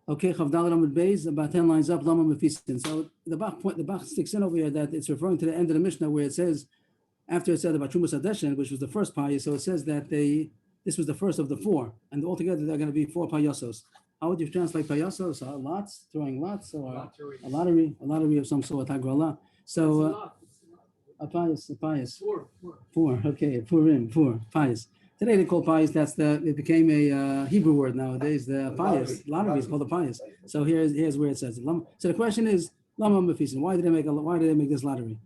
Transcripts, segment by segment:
Okay, Chavdal Amud Beis, about 10 lines up, Lama Mefisin. So the Bach sticks in over here that it's referring to the end of the Mishnah where it says, after it said about Trumas Hadeshen, which was the first payas, so it says that this was the first of the four, and altogether they're going to be 4 payasos. How would you translate payasos? Lots, throwing lots, or a lottery of some sort, Hagrala. So a payas. Four. Okay, four payas. Today they call payas. It became a Hebrew word nowadays. The payas, lottery is called a payas. So here's where it says it. So the question is, Lama Mefisin. Why did they make this lottery?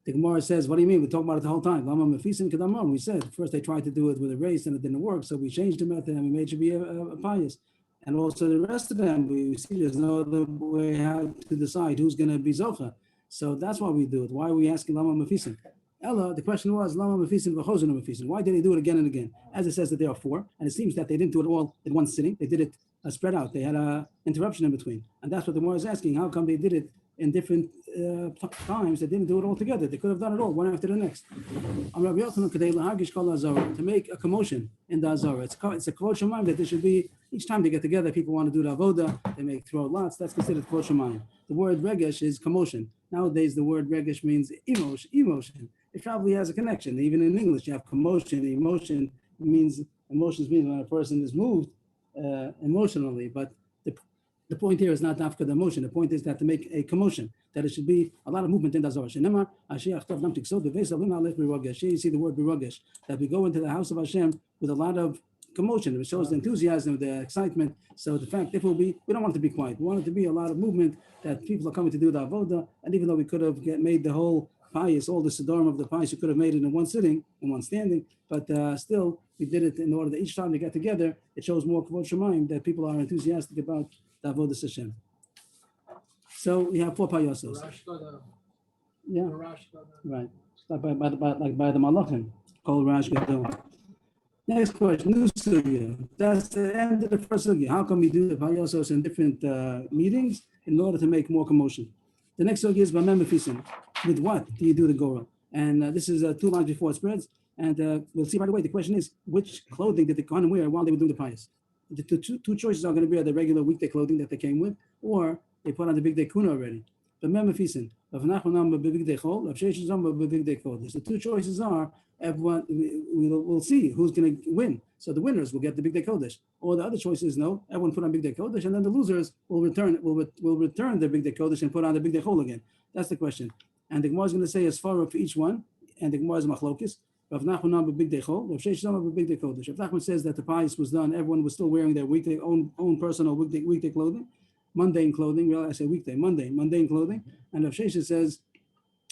The Gemara says, what do you mean? We talk about it the whole time. Lama Mefisin Kedamar. We said first they tried to do it with a race and it didn't work, so we changed the method and we made it to be a payas. And also the rest of them, we see there's no other way how to decide who's going to be Zocha. So that's why we do it. Why are we asking Lama Mefisin? Ella, the question was, Lama Mefisin v'chozun Mefisin. Why did they do it again and again? As it says that there are 4, and it seems that they didn't do it all in one sitting. They did it spread out. They had an interruption in between. And that's what the Gemara is asking. How come they did it in different times? They didn't do it all together. They could have done it all, one after the next. To make a commotion in the Azara. It's a kvod shamayim that there should be, each time they get together, people want to do the avoda, they throw lots, that's considered kvod shamayim. The word regesh is commotion. Nowadays, the word regesh means emotion. It probably has a connection. Even in English, you have commotion. Emotions means when a person is moved emotionally, but the point here is not after the emotion. The point is that to make a commotion, that it should be a lot of movement in the Zohar. You see the word birogesh, that we go into the house of Hashem with a lot of commotion. It shows the enthusiasm, the excitement. So the fact, we don't want it to be quiet. We want it to be a lot of movement, that people are coming to do the avoda. And even though we could have made the whole payas, all the sidorim of the payas, you could have made it in one sitting, in one standing, but still, we did it in order that each time they get together, it shows more kvod shamayim, that people are enthusiastic about the avodas Hashem. So we have 4 payasos. Yeah, right. Like by the malachim, called Rash Gadol. Next question, new sugya. That's the end of the first sugya. How come we do the payasos in different meetings in order to make more commotion? The next sugya is B'mem Mefisin. With what do you do the Gora? And this is 2 lines before it spreads. And we'll see right away. The question is, which clothing did the Kohanim wear while they were doing the payas? The two choices are going to be the regular weekday clothing that they came with, or they put on the big day kuna already. The Mefisin, the 2 choices are, everyone, we'll see who's going to win. So the winners will get the big day kodesh. Or the other choice is no, everyone put on big day kodesh, and then the losers will return their big day kodesh and put on the big day chol again. That's the question. And the Gemara is going to say as far for each one, and the Gemara is machlokis. Rav Nachman b'big day chol, Rav Sheish b'big day kodesh. Rav Nachman says that the payas was done, everyone was still wearing their weekday own personal weekday clothing, mundane clothing. Well, I say weekday, mundane clothing. And Rav Sheish says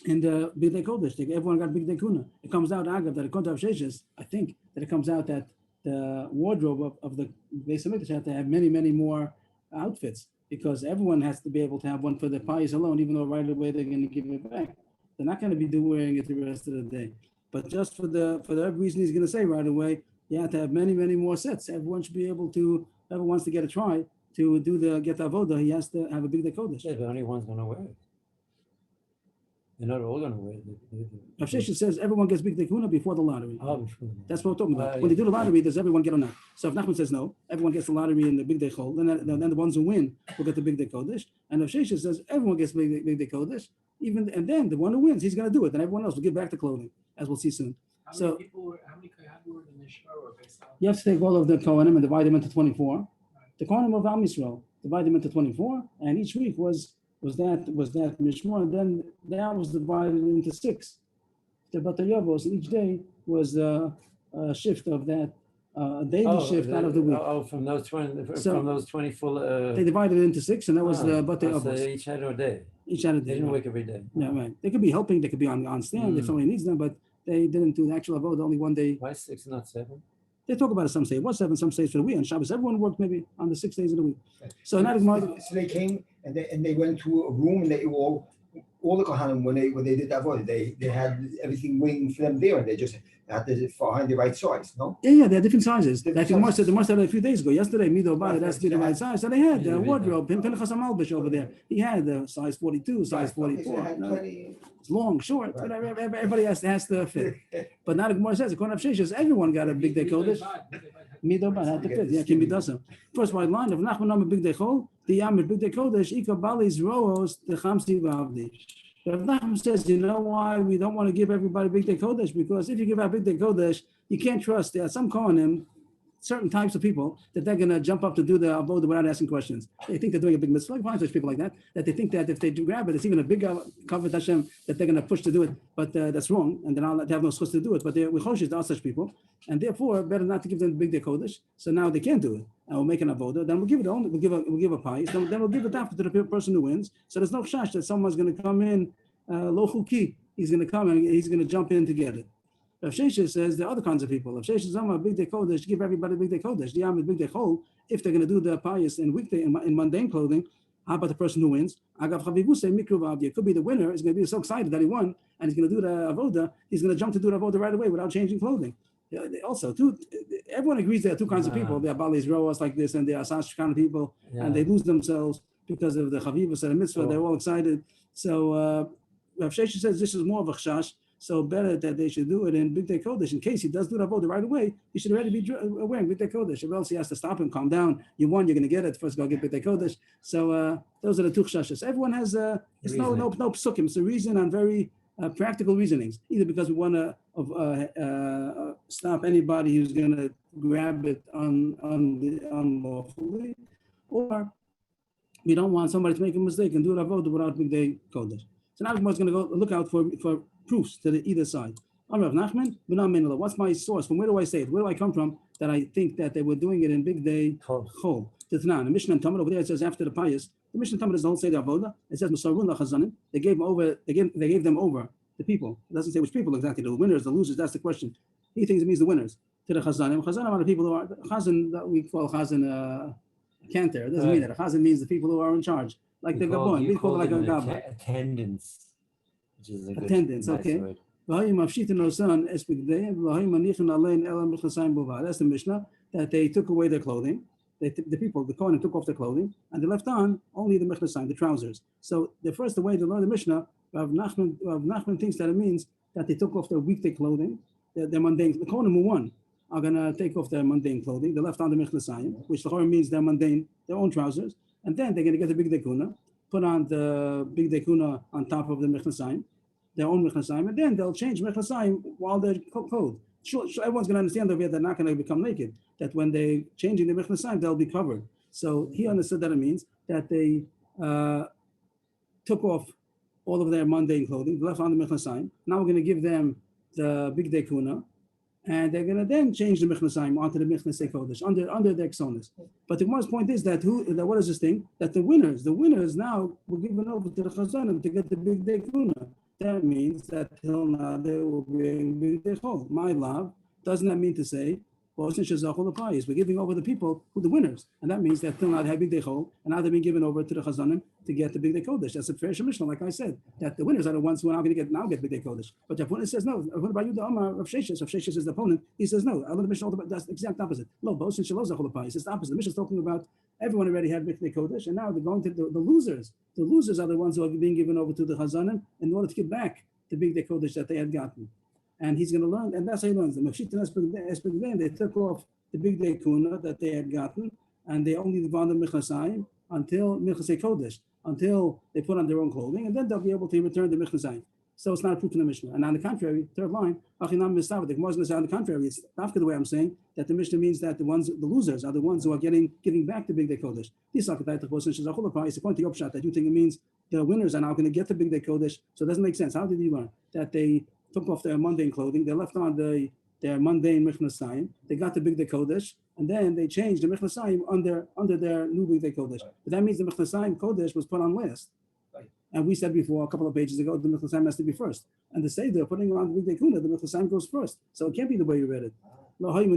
in the big day kodesh, everyone got big day kuna. It comes out agav that according to Rav Sheish, I think that it comes out that the wardrobe of the Beis Hamikdash had to have many more outfits, because everyone has to be able to have one for the payas alone, even though right away they're going to give it back. They're not going to be wearing it the rest of the day. But just for the reason he's going to say right away, you have to have many more sets. Everyone should be able to, whoever wants to get a try to get the avoda, he has to have a big day kodesh. Yeah, but only one's going to wear it. They're not all going to wear it. Rav Sheshet says everyone gets big day kuna before the lottery. Oh, that's what we're talking about. When they do the lottery, does everyone get or not? So if Nachman says no, everyone gets the lottery in the big day chol, then the ones who win will get the big day kodesh. And Rav Sheshet says everyone gets big day kodesh, and then the one who wins, he's going to do it, and everyone else will give back the clothing, as we'll see soon. How many Kohanim were in the Shara based on? You have to take all of the Kohanim and divide them into 24. Right. The Kohanim of Am Yisrael, divide them into 24, and each week was that Mishmor, and then that was divided into 6. The Bata Yavos, each day was a shift of that, a daily shift out of the week. From those 20 full. They divided it into 6, and that was the Bata Yavos. Each had a day. Each had a day. They didn't work every day. Yeah, right. They could be helping. They could be on stand if somebody needs them, but they didn't do the actual avodah, only one day. Why 6, not 7? They talk about it. Some say it was 7, some say it's for the week. On Shabbos, everyone worked maybe on the 6 days of the week. So they came and they went to a room, and they all the Kohanim, when they did that avodah, they had everything waiting for them there, and they just had to find the right size. No. Yeah, they had different sizes. Like the Moshe said a few days ago. Yesterday, Mido Bad, it has to be the right size. So they had the wardrobe. Pinchas Amalbish over there. He had the size 42, size 44. It's long, short. Everybody has to fit. But now the Gemara says, according to Sheshes, everyone got a big day kodesh. Mido Bad had to fit. Yeah, can be doesn't. First white line of Nachman Nama Big Day Chol, the Yamid Big Day Kodesh, Ika Bali's Roos, the Chamsi Vavdi. Rav Nachman says, you know why we don't want to give everybody Big Day Kodesh? Because if you give out Big Day Kodesh, you can't trust. There are some Kohanim, certain types of people, that they're going to jump up to do the avodah without asking questions. They think they're doing a big mitzvah. Like, there's people like that they think that if they do grab it, it's even a bigger kavod Hashem that they're going to push to do it. But that's wrong, and they're not, they have no schus to do it. But we're choshes, there are such people, and therefore better not to give them the Big Day Kodesh. So now they can't do it, and we'll make an avodah. Then we'll give it only. We'll give a pious. Then we'll give it after to the person who wins. So there's no chash that someone's going to come in lo chuki. He's going to come and he's going to jump in to get it. Rav Sheshes says there are other kinds of people. Rav Sheshes Zama Big Day Kodesh, give everybody Big Day Kodesh. The Yam Big Day Chol, if they're going to do the pious in weekday in mundane clothing, how about the person who wins? Agav Chavivuse Mikru V'Avdi. It could be the winner is going to be so excited that he won and he's going to do the avoda. He's going to jump to do the avoda right away without changing clothing. Also, everyone agrees there are two kinds of people. There are Balis Roas like this, and there are Sash kind of people, and they lose themselves because of the Chavivus and the mitzvah. They're all excited. So Rav Sheshes says this is more of a chash. So better that they should do it in Big Day Kodesh. In case he does do the avodah right away, he should already be wearing Big Day Kodesh. Or else he has to stop him, calm down. You won, you're going to get it. First, go get Big Day Kodesh. So those are the two chashas. Everyone has it's no psukim. It's a reason on very practical reasonings. Either because we want to stop anybody who's going to grab it unlawfully, or we don't want somebody to make a mistake and do the avodah without Big Day Kodesh. So now everyone's going to go look out for proofs to either side. Rav Nachman, what's my source? From where do I say it? Where do I come from that I think that they were doing it in Big Day Chol? The Tanan, the Mishnah and Talmud over there, it says after the pious. The Mishnah and Talmud is the whole Seder Avodah. It says Masarun LaChazanim. They gave them over the people. It doesn't say which people exactly. The winners, the losers. That's the question. He thinks it means the winners. To the Chazanim. Chazanim are the people who are Chazan that we call Chazan Cantor. It doesn't mean that. Chazan means the people who are in charge, like the Gabon. We call it like a Gabon. Attendance. Which is a good, attendance, nice okay. word. That's the Mishnah, that they took away their clothing. The people, the Kohanim took off their clothing, and they left on only the mechnasayim, the trousers. So the way to learn the Mishnah, Rav Nachman thinks that it means that they took off their weekday clothing, their mundane. The Kohanim who won are going to take off their mundane clothing. They left on the mechnasayim, which the Torah means their mundane, their own trousers, and then they're going to get the big dekuna, put on the big dekuna on top of the mechnasayim, their own mechnasayim, and then they'll change mechnasayim while they're clothed. Sure, everyone's going to understand over here they're not going to become naked, that when they're changing the mechnasayim, they'll be covered. So he understood that it means that they took off all of their mundane clothing, left on the mechnasayim. Now we're going to give them the big dekuna, and they're going to then change the mechnasayim onto the mechnasay kodesh, under their ksonis. But the most point is that what is this thing? That the winners now were given over to the chazanim to get the big dekuna. That means that till now they will bring big dechol. My love, doesn't that mean to say, we're giving over the people who the winners, and that means that till now they have big dechol, and now they've been given over to the chazanim to get the big day kodesh. That's a fair shemishna, like I said, that the winners are the ones who are now going to get big day kodesh. But the opponent says no. What about you, the Omar of Sheshes? Rav Sheshes is the opponent. He says no. I learned the Mishnah. That's the exact opposite. No, both since Shalosh Zachol. It's the opposite. The Mishnah is talking about everyone already had big day kodesh, and now they're going to the losers. The losers are the ones who are being given over to the chazanim in order to get back the big day kodesh that they had gotten. And he's going to learn, and that's how he learns. The Mepshit and they took off the big day kuna that they had gotten, and they only leave on the mechnasayim until mechnasay kodesh, until they put on their own clothing, and then they'll be able to return the mechnasayim. So it's not a proof in the Mishnah. And on the contrary, third line, Achinam Mistav, the Gemara is going to say on the contrary, it's after the way I'm saying that the Mishnah means that the losers are the ones who are giving back the big day kodesh. This is according to your pshat that you think it means the winners are now going to get the big day kodesh. So it doesn't make sense. How did you learn that they took off their mundane clothing, they left on their mundane mechnasayim, they got the big day kodesh, and then they changed the mechnasayim under their new big day kodesh. But that means the mechnasayim kodesh was put on last. And we said before, a couple of pages ago, the mechnasayim has to be first. And to say they're putting on the big day kuna, the mechnasayim goes first. So it can't be the way you read it. That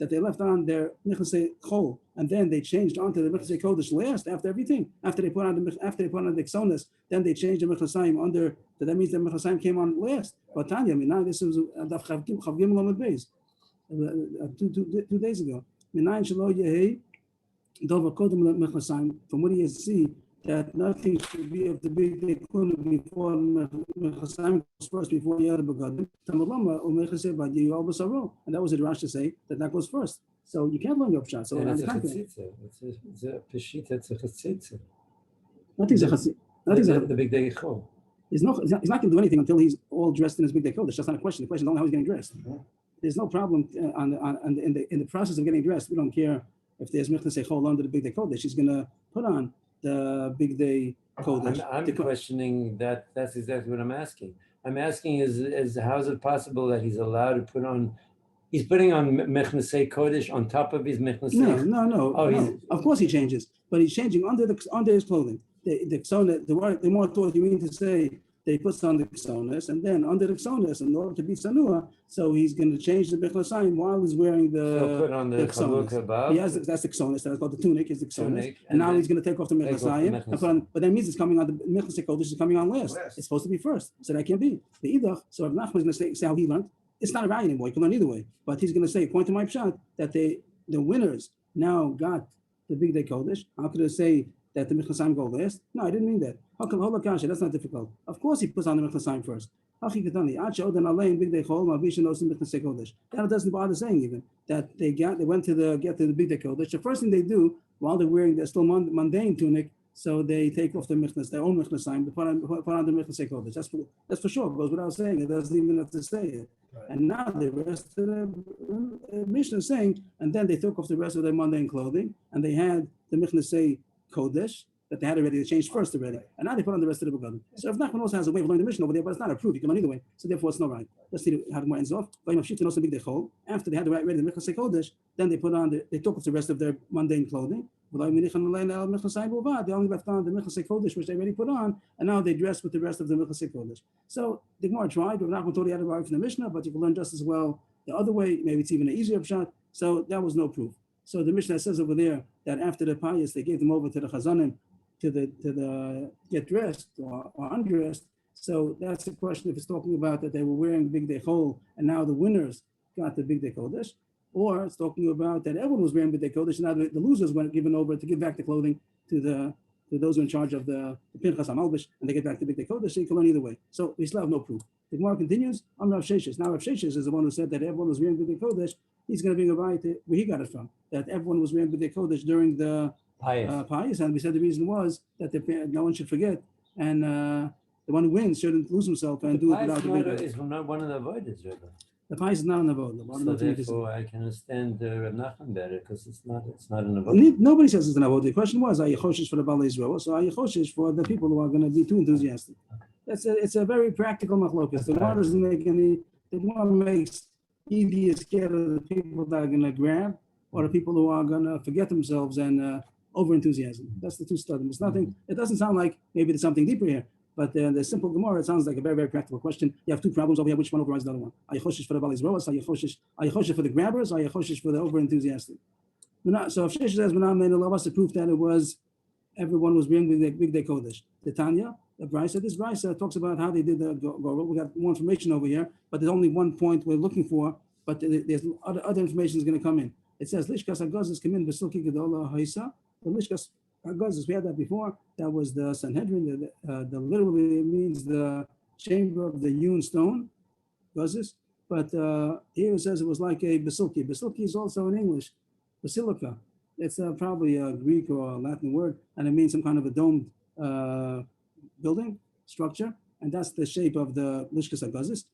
they left on their mechnasay chol, and then they changed onto the mechnasay kodesh last after everything. After they put on the ksonis, then they changed the mechnasayim under. That means the mechnasayim came on last. But Tanya, now this is Daf Chav Gimel Amud Beis 2 days ago. From what do you see that nothing should be of the big day kuna before Mechasayim goes first before the other begadim. Tamalama or Mechasay by the Yalbasaro, and that was the Rash to say that goes first. So you can't learn your shot. So And it's a can't chatzitza. It's a peshita. It's a chatzitza. nothing's a chassid. Nothing's a The big day chol. He's not going to do anything until he's all dressed in his big day coat. That's just not a question. The question is only how he's getting dressed. There's no problem in the process of getting dressed. We don't care if there's Mechnas Echol under the big day coat. She's going to put on the big day coat. I'm questioning that. That's exactly what I'm asking. I'm asking is how is it possible that he's allowed to put on? He's putting on Mechnasei Kodesh on top of his Mechnasei. No. Oh, no. Of course he changes, but he's changing under his clothing. The more thought you mean to say they put on the ksonas, and then under the ksonas, in order to be sanua, so he's going to change the bechlasayim while he's wearing So put on the chaluk above. He has that's the ksonas. That's called the tunic. Is the ksonas, Tunic, and now then he's going to take off the take off the mechlasayim and put on. But that means it's coming on the mechlasay kodesh is coming on last. It's supposed to be first, so that can't be the idach. So if Nachman is going to say how he learned, it's not a value anymore. You can learn either way. But he's going to say, according to my pshat, that the winners now got the big day kodesh. How could I say that the Mechasayim go last? No, I didn't mean that. That's not difficult. Of course he puts on the Mechasayim first. That doesn't bother saying even that they went to the big day kodesh. The first thing they do while they're wearing their still mundane tunic, so they take off their own Mechasayim, to put on the Mechasay kodesh. That's for sure. It goes without saying. It doesn't even have to say it. Right. And now the rest of the Mishnah is saying, and then they took off the rest of their mundane clothing, and they had the Mechasay kodesh that they had already, they changed first already, and now they put on the rest of the begadim. So if Nachman also has a way of learning the mission over there, but it's not approved, you can learn either way. So therefore, it's not right. Let's see how the more ends off. After they had the right ready the Mechasay kodesh, then they put on they took off the rest of their mundane clothing. They only left on the Mechasay kodesh, which they already put on, and now they dress with the rest of the Mechasay kodesh. So the Gemara tried, but Nachman totally had it right from the Mishnah, but you can learn just as well the other way. Maybe it's even an easier shot. So that was no proof. So the Mishnah says over there that after the pious, they gave them over to the chazanim to the get dressed or undressed. So that's the question if it's talking about that they were wearing big day chol and now the winners got the big day kodesh, or it's talking about that everyone was wearing big day kodesh and now the losers were given over to give back the clothing to those who are in charge of the Pinchas HaMalbish, and they get back the big day kodesh. So you can learn either way. So we still have no proof. The Gemara continues on Rav Sheshes. Now Rav Sheshes is the one who said that everyone was wearing big day kodesh. He's going to bring a right where he got it from, that everyone was wearing big day kodesh during the pious, and we said the reason was that no one should forget, and the one who wins shouldn't lose himself and do it without the big day. It's not one of the avoiders, Rebbe. The pious is not an avodah. So therefore, I can understand Reb Nachman better because it's not an avodah. Nobody says it's an avodah. The question was, are you choshesh for the Baalei Israel? So are you choshesh for the people who are going to be too enthusiastic? It's a very practical machlokas. The Gemara doesn't make any. The Gemara makes either scared of the people that are going to grab, or the people who are going to forget themselves and over enthusiasm. That's the two studies. It's nothing. It doesn't sound like maybe there's something deeper here. But the simple Gemara, it sounds like a very, very practical question. You have two problems over here. Which one overrides the other one? Are you choshesh for the Baalei Israel? Are you choshesh for the grabbers? Or are you choshesh for the over enthusiastic? So if Shesh says, what's the proof that it was everyone was wearing the big day kodesh? The Tanya, the Brisa. This Brisa talks about how they did the Gorel. We got more information over here, but there's only one point we're looking for. But there's other information is going to come in. It says Lishkas Hagazis come in Besulki Gedola Haisa. The Lishkas Hagazis, we had that before. That was the Sanhedrin. The literally means the chamber of the hewn stone, Gazis. But here it says it was like a Basilki. Basilki is also in English, basilica. It's probably a Greek or a Latin word, and it means some kind of a domed building structure, and that's the shape of the Lishkas Hagazis.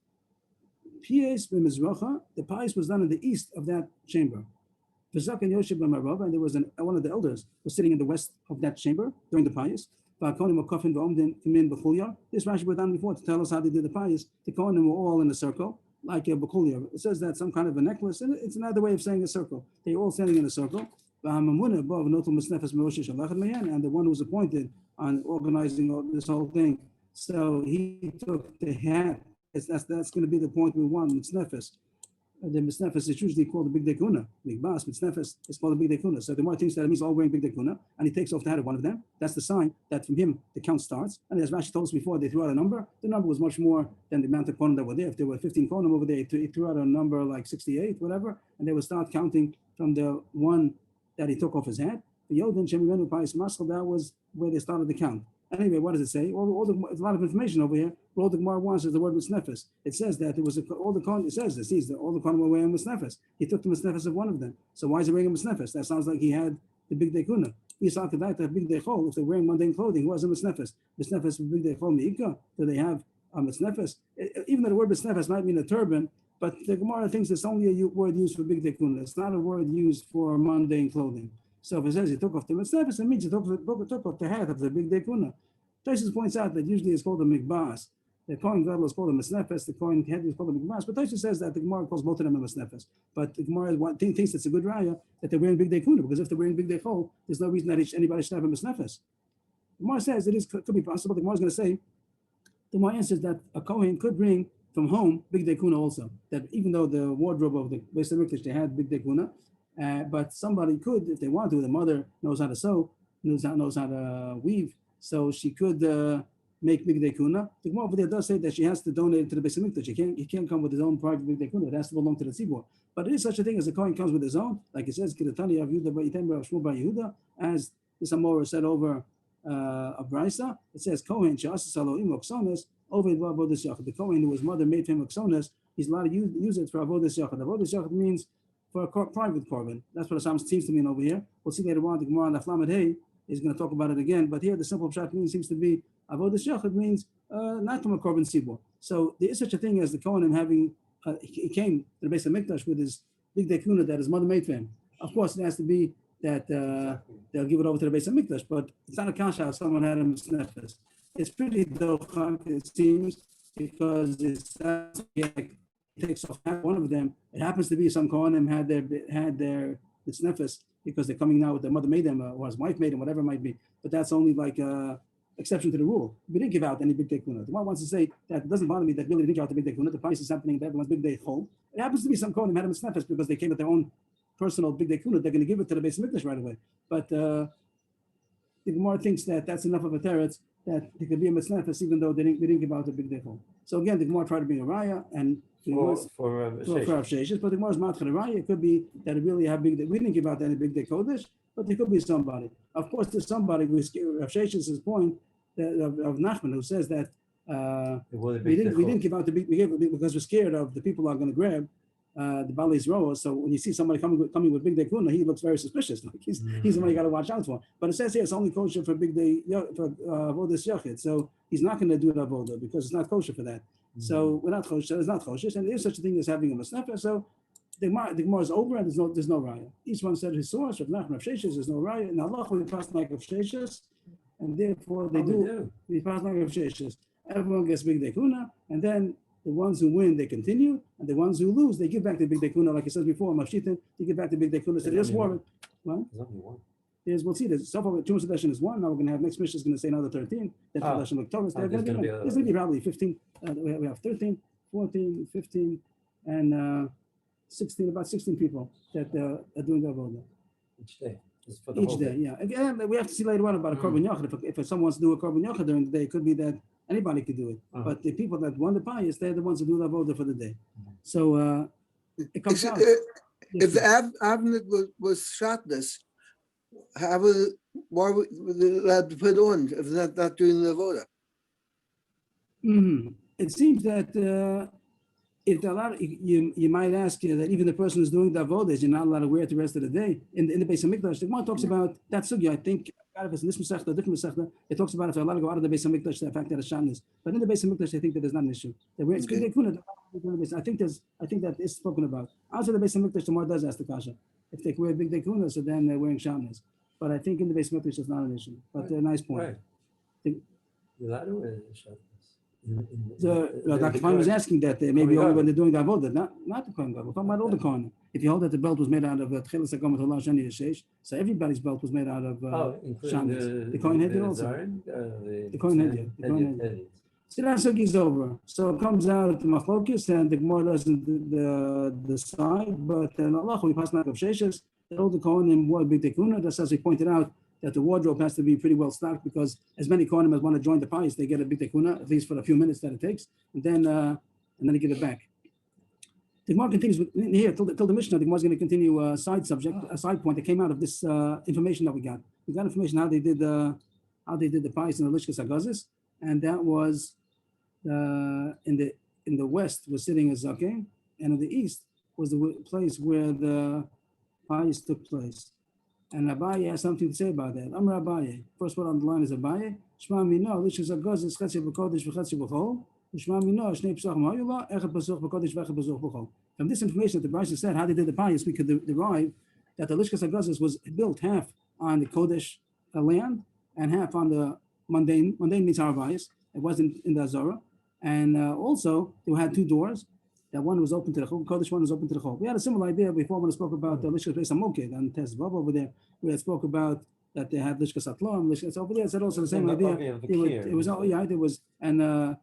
Pies b'mizracha, the pies was done in the east of that chamber. V'zak and Yosef b'marav, and there was one of the elders was sitting in the west of that chamber during the pies. This Rashi was done before to tell us how they did the pies. The Kohanim were all in a circle, like a Bekulia. It says that some kind of a necklace, and it's another way of saying a circle. They were all standing in a circle. And the one who was appointed on organizing this whole thing, so he took the hat. That's going to be the point we want. Mitznefes. The mitznefes is usually called the big dekuna. Migbas mitznefes is called the big dekuna. So the more thinks that it means all wearing big dekuna, and he takes off the hat of one of them. That's the sign that from him the count starts. And as Rashi told us before, they threw out a number. The number was much more than the amount of kohanim that were there. If there were 15 kohanim over there, he threw out a number like 68, whatever, and they would start counting from the one that he took off his hat. The Yodin Shem Yenu Pais Maschal, that was where they started the count. Anyway, what does it say? It's a lot of information over here. But all the Gemara wants is the word Misnefes. It says that it was all the Kohen. It says it sees that all the Kohen were wearing Misnefes. He took the Misnefes of one of them. So why is he wearing a Misnefes? That sounds like he had the big day kuna. Yisrael Kedai to big day chol. If they're wearing mundane clothing, who has a Misnefes? Misnefes for big day chol meika. Do they have a Misnefes? Even though the word Misnefes might mean a turban, but the Gemara thinks it's only a word used for big day kuna. It's not a word used for mundane clothing. So if it says he took off the Misnefes, it means he took off the hat of the big day kuna. Tosis points out that usually it's called a mikbas. The Kohen Gadol is called a Misnefes, the Kohen Head is called a mikbas. But Tosis says that the Gemara calls both of them a Misnefes. But the Gemara thinks it's a good raya that they're wearing big day kuna, because if they're wearing big day chol, there's no reason that anybody should have a Misnefes. The Gemara says could be possible. The Gemara is going to say, the Gemara answers that a Kohen could bring from home big day kuna also. That even though the wardrobe of the Beis HaMikdash, they had big day kuna, but somebody could, if they want to, the mother knows how to sew, knows how to weave, so she could make big day kuna. The Gemara over there does say that she has to donate it to the Beis HaMikdash. He can't come with his own private big day kuna. It has to belong to the tzibur. But it is such a thing as a Kohen comes with his own, like it says, Kiratani of Yehuda Ba'item of Shmuel Bar Yehuda, as the Samora said over a Brisa. It says Kohen she'asas Elohim oksones oved ba'avodas yachad. The Kohen whose mother made him oksones, he's allowed to use it for avodas yachad. Avodas yachad means for a private korban. That's what it seems to mean over here. We'll see later on. The Gemara on the Flamed Hay is going to talk about it again. But here the simple pshat meaning seems to be avodas yachad means not from a korban tzibur. So there is such a thing as the Kohen having he came to the Beis HaMikdash with his big day kuna that his mother made for him. Of course, it has to be that they'll give it over to the Beis HaMikdash, but it's not a kasha if someone had a Misnefes. It's pretty dochak, it seems, because it takes off one of them. It happens to be some Kohanim had their Misnefes because they're coming now with their mother made them or his wife made them, whatever it might be. But that's only like exception to the rule. We didn't give out any big day kuna. The one wants to say that it doesn't bother me that really didn't give out the big day kuna. The price is happening that everyone's big day chol. It happens to be some Kohanim had a Misnefes because they came with their own personal big day kuna. They're going to give it to the Beis HaMikdash right away. But the Gemara thinks that that's enough of a teretz that there could be a Misnefes even though they didn't give out the big day chol. So again, the Gemara tried to bring a raya and for Rav Sheshes, but the Gemara's not for the raya. It could be that it really have big day. We didn't give out any big day kodesh, but there could be somebody. Of course, there's somebody with Rav Sheshes' point of Nachman who says that we didn't give out the big. We gave it because we're scared of the people are going to grab the Bali's row. So when you see somebody coming with big day kuna, he looks very suspicious. Like he's the one you got to watch out for. But it says here it's only kosher for big day for avodas yachid. So he's not going to do it avodah because it's not kosher for that. So we're not kosher. It's not kosher, and there's such a thing as having a Misnefes. So the Gemara is over, and there's no raya. Each one said his source. Rav Nachman, Rav Sheshes, there's no raya. And Allah we pass like Rav Sheshes, and therefore they do. We pass like Rav Sheshes. Everyone gets big day kuna, and then the ones who win they continue, and the ones who lose they give back the big day kuna, like it says before. Mafshitin, they give back the big day kuna. So there's war. Well, there's only one. We'll see. There's so far Tumas Hadeshin is one. Now we're going to have next mission is going to say another 13. Then Hadeshin Torah. There's going to be probably 15. We have 13, 14, 15, and 16. About 16 people that are doing the avodah Each day. Each day, yeah. Again, we have to see later on about a korban yachid. If someone wants to do a korban yachid during the day, it could be that anybody could do it. But the people that won the pious, they're the ones who do the avodah for the day. So it comes out. If the Avnet was shotness, why would they allowed to put on if they're not doing the voda? It seems that if they're allowed, you might ask that even the person who's doing the avodas, you're not allowed to wear it the rest of the day. In the Beis HaMikdash, the one talks about that sugya. I think if it's in this Masechta, different Masechta, it talks about if they're allowed to go out of the Beis HaMikdash, the fact that it's shotness. But in the Beis HaMikdash, I think that there's not an issue. I think that is spoken about. Outside the Beis HaMikdash, the more does ask the kasha. If they wear big day kuna, so then they're wearing shotness. But I think in the Beis HaMikdash it's not an issue. But a nice point. Right. You're allowed to wear shotness. Dr. Fein was asking that maybe only when they're doing the avodah, not the Kohen Gadol. We're talking about all the Kohen. If you hold that the belt was made out of Tchelis HaGomet Holah Shani Yeshesh, so everybody's belt was made out of shotness. The Kohen Hedyot also. The Kohen Hedyot. So that sugi is over. So it comes out to Machlokes, and the Gemara doesn't decide, but Allah, we pass like of Sheshes, all the Kohanim wore big tekuna. That's as we pointed out, that the wardrobe has to be pretty well stocked because as many Kohanim as want to join the pious, they get a big tekuna, at least for a few minutes that it takes, and then they give it back. The Gemara continues with, here till the Mishnah. The Gemara is going to continue a side subject, a side point that came out of this information that we got. We got information how they did the pies and the Lishkas Agazis, and that was in the west was sitting a Zaken, and in the east was the place where the pies took place. And Abaye has something to say about that. Amar Abaye. First word on the line is Abaye. Shema mino Lishkas Agazis chetzi b'kodesh v'chetzi b'chol. From this information that the Brisa said, how they did the pious, we could derive that the Lishkas Agazis was built half on the Kodesh land and half on the mundane. Mundane means Harvayis. It wasn't in the Azara. And also, they had two doors. That one was open to the Kodesh, one was open to the Chol. We had a similar idea before when I spoke about the Lishkas Beis HaMoked and Tes Vav over there. We had spoke about that they had Lishkas Atlom, Lishkas over there. It's also the same idea. It was there was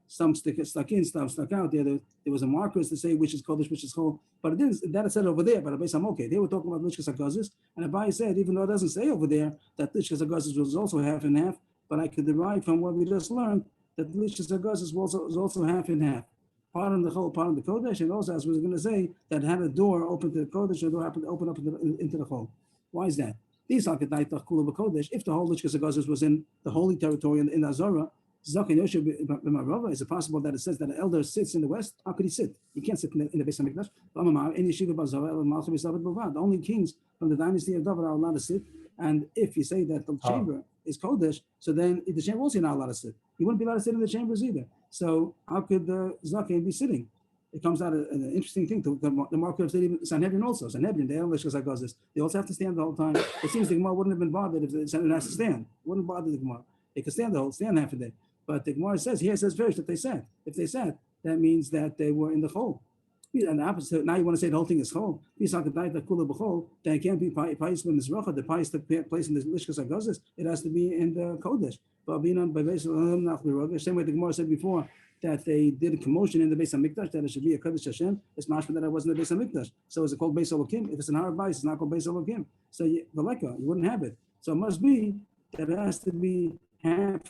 some stuck in, stuff stuck out there. There was a markers to say which is Kodesh, which is Chol. But it didn't. That is said over there. But Beis HaMoked, they were talking about Lishkas Agazis, and Abai said, even though it doesn't say over there that Lishkas Agazis was also half and half, but I could derive from what we just learned that Lishkas Agazis was also half and half. Part of the Chol, part of the Kodesh, and also as we were going to say that it had a door open to the Kodesh, and a door happened to open up into the Chol. Why is that? These are Kodesh. If the whole Lishkas Agazis was in the holy territory in Azara, is it possible that it says that an elder sits in the west? How could he sit? He can't sit in the Beis Hamikdash. The only kings from the dynasty of David are allowed to sit. And if you say that the chamber is Kodesh, so then the chamber also not allowed to sit. He wouldn't be allowed to sit in the chambers either. So how could the Zaken be sitting? It comes out an interesting thing to the marker of Sanhedrin also. Sanhedrin, they also have to stand the whole time. It seems the Gemara wouldn't have been bothered if the Sanhedrin has to stand. It wouldn't bother the Gemara. They could stand half a day. But the Gemara says, here it says first that they sat. If they sat, that means that they were in the Chol. And the opposite, now you want to say the whole thing is Chol. Then it can't be Pais ben Mizracha. The Pais took place in the Lishkas Agazis. It has to be in the Kodesh. Same way the Gemara said before, that they did a commotion in the Beis HaMikdash, that it should be a Kodesh Hashem. It's mashma that it wasn't the Beis HaMikdash. So is it called Beis Elokim? If it's an Harabais, it's not called Beis Elokim. So the Leka, you wouldn't have it. So it must be that it has to be half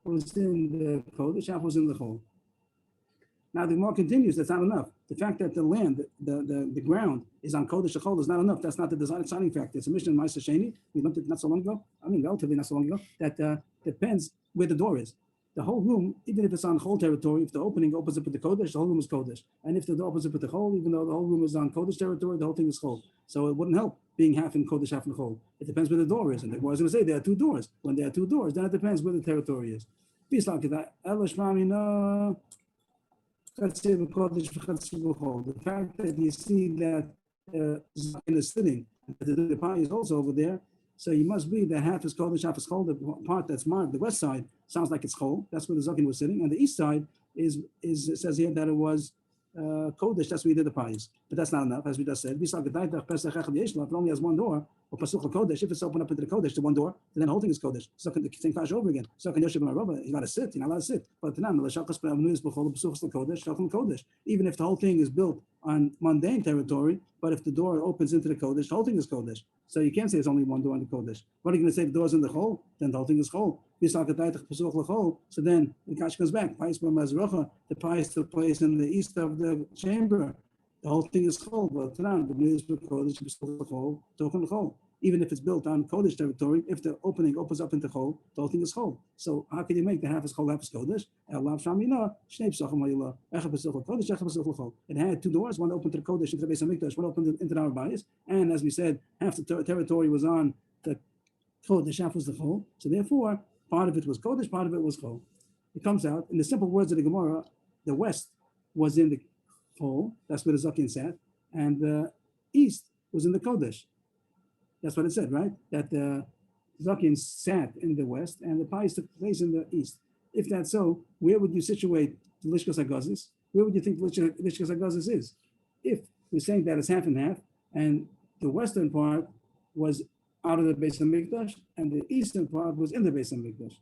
was in the Kodesh, half was in the Chol. Now the Gemara continues, that's not enough. The fact that the land, the ground is on Kodesh Chol is not enough. That's not the deciding factor. It's a mission in Ma'aser Sheni. We learned it not so long ago. I mean, relatively not so long ago. That depends where the door is. The whole room, even if it's on Chol territory, if the opening opens up with the Kodesh, the whole room is Kodesh. And if the door opens up with the Chol, even though the whole room is on Kodesh territory, the whole thing is Chol. So it wouldn't help being half in Kodesh, half in Chol. It depends where the door is. And I was going to say there are two doors. When there are two doors, then it depends where the territory is. Peace like that. The fact that you see that Zaken is sitting, the pie is also over there. So you must be that half is Kodesh, half is Chol. The part that's marked, the west side, sounds like it's Chol. That's where the Zaken was sitting. And the east side is it says here that it was Kodesh. That's where he did the pies. But that's not enough, as we just said. If it only has one door, or Pasuch Kodesh, if it's open up into the Kodesh to one door, then the whole thing is Kodesh. So the same Kash over again. So he's not allowed to sit. You're not allowed to sit. But even if the whole thing is built on mundane territory, but if the door opens into the Kodesh, the whole thing is Kodesh. So you can't say it's only one door in the Kodesh. What are you going to say? The door's in the Chol, then the whole thing is Chol. So then the Kash comes back. The pies took place in the east of the chamber. The whole thing is Chol. But the news for Kodesh is Chol, talking Chol. Even if it's built on Kodesh territory, if the opening opens up into Chol, the whole thing is Chol. So how can you make the half is Chol, half is Kodesh? It had two doors, one opened to the Kodesh into the Beis HaMikdash, one opened into the Harabais. And as we said, half the territory was on the Kodesh, half was the Chol. So therefore, part of it was Kodesh, part of it was Chol. It comes out, in the simple words of the Gemara, the west was in the Chol, that's where the Zaken sat, and the east was in the Kodesh. That's what it said, right? That the Zaken sat in the west and the pies took place in the east. If that's so, where would you situate the Lishkas Agazis? Where would you think Lishkas Agazis is? If we're saying that it's half and half, and the western part was out of the Beis HaMikdash, and the eastern part was in the Beis HaMikdash.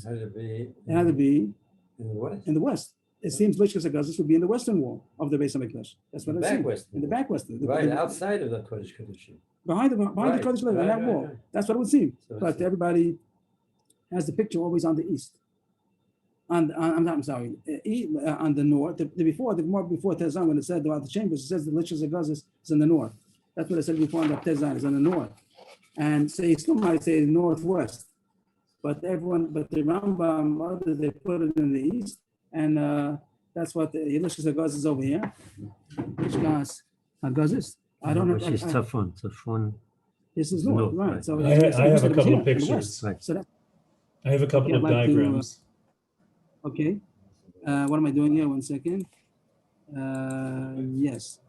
It had to be in the west. In the west. It seems Lishkas Agazis would be in the western wall of the Beis HaMikdash. That's what it seems. In the back western. Right, outside of the Kodesh Kodeshim. Behind the Kodesh Lev, on that wall. Right. That's what it would seem. So but everybody has the picture always on the east. I'm sorry, on the north. The more before Tezan, when it said about the chambers, it says the Lichas Agazis is in the north. That's what I said before on the Tezan is in the north. And so you still might say northwest, but the Rambam, others, they put it in the east, and that's what the Lichas Agazis is over here. Lichas Agazis. I don't know. Which is Tzafon. This is north, right? right. So I have a it was couple here, of in the west. pictures. Right. So that, I have a couple Okay, of I'd like to, diagrams. okay. What am I doing here? 1 second. Yes.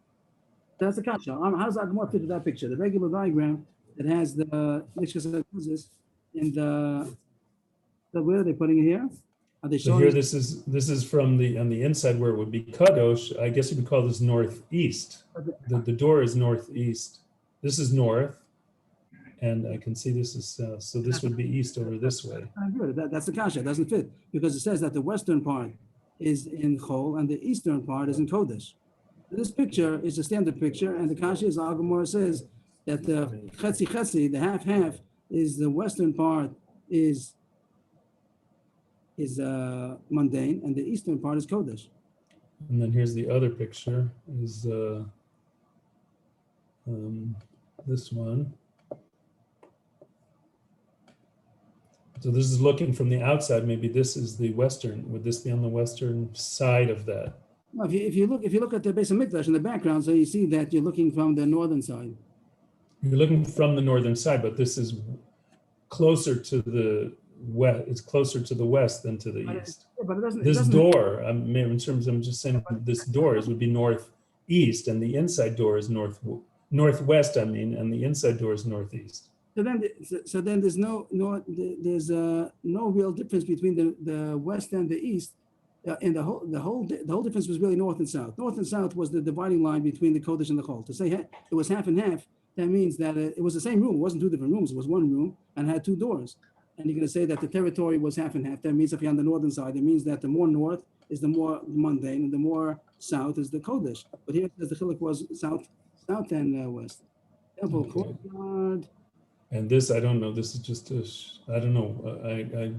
That's the kasha. How does Agmor fit with that picture? The regular diagram that has the Lichas Agazis and where are they putting it here? Are they So showing? here, this is from on the inside where it would be Kadosh. I guess you could call this northeast. The door is northeast. This is north, and I can see this is south. So this would be east over this way. I agree. That's the kasha. It doesn't fit because it says that the western part is in Chol and the eastern part is in Kodesh. This picture is a standard picture, and the kasha is Agmor says that the chetzi, the half, is the western part is mundane, and the eastern part is Kodesh. And then here's the other picture is this one. So this is looking from the outside. Maybe this is the western. Would this be on the western side of that? Well, if you look at the Beis Hamikdash in the background, so you see that you're looking from the northern side. You're looking from the northern side, but this is closer to the west. It's closer to the west than to the east. Yeah, but it doesn't. This door, in terms, I'm just saying, this door would be northeast, and the inside door is northwest. And the inside door is northeast. So then there's no real difference between the west and the east. And the whole difference was really north and south. North and south was the dividing line between the Kodesh and the Chol. To say it was half and half, that means that it was the same room. It wasn't two different rooms. It was one room and had two doors. And you're going to say that the territory was half and half. That means if you're on the northern side, it means that the more north is the more mundane, and the more south is the Kodesh. But here, the chiluk was south and west. Temple courtyard. And this, I don't know. This is just I don't know. I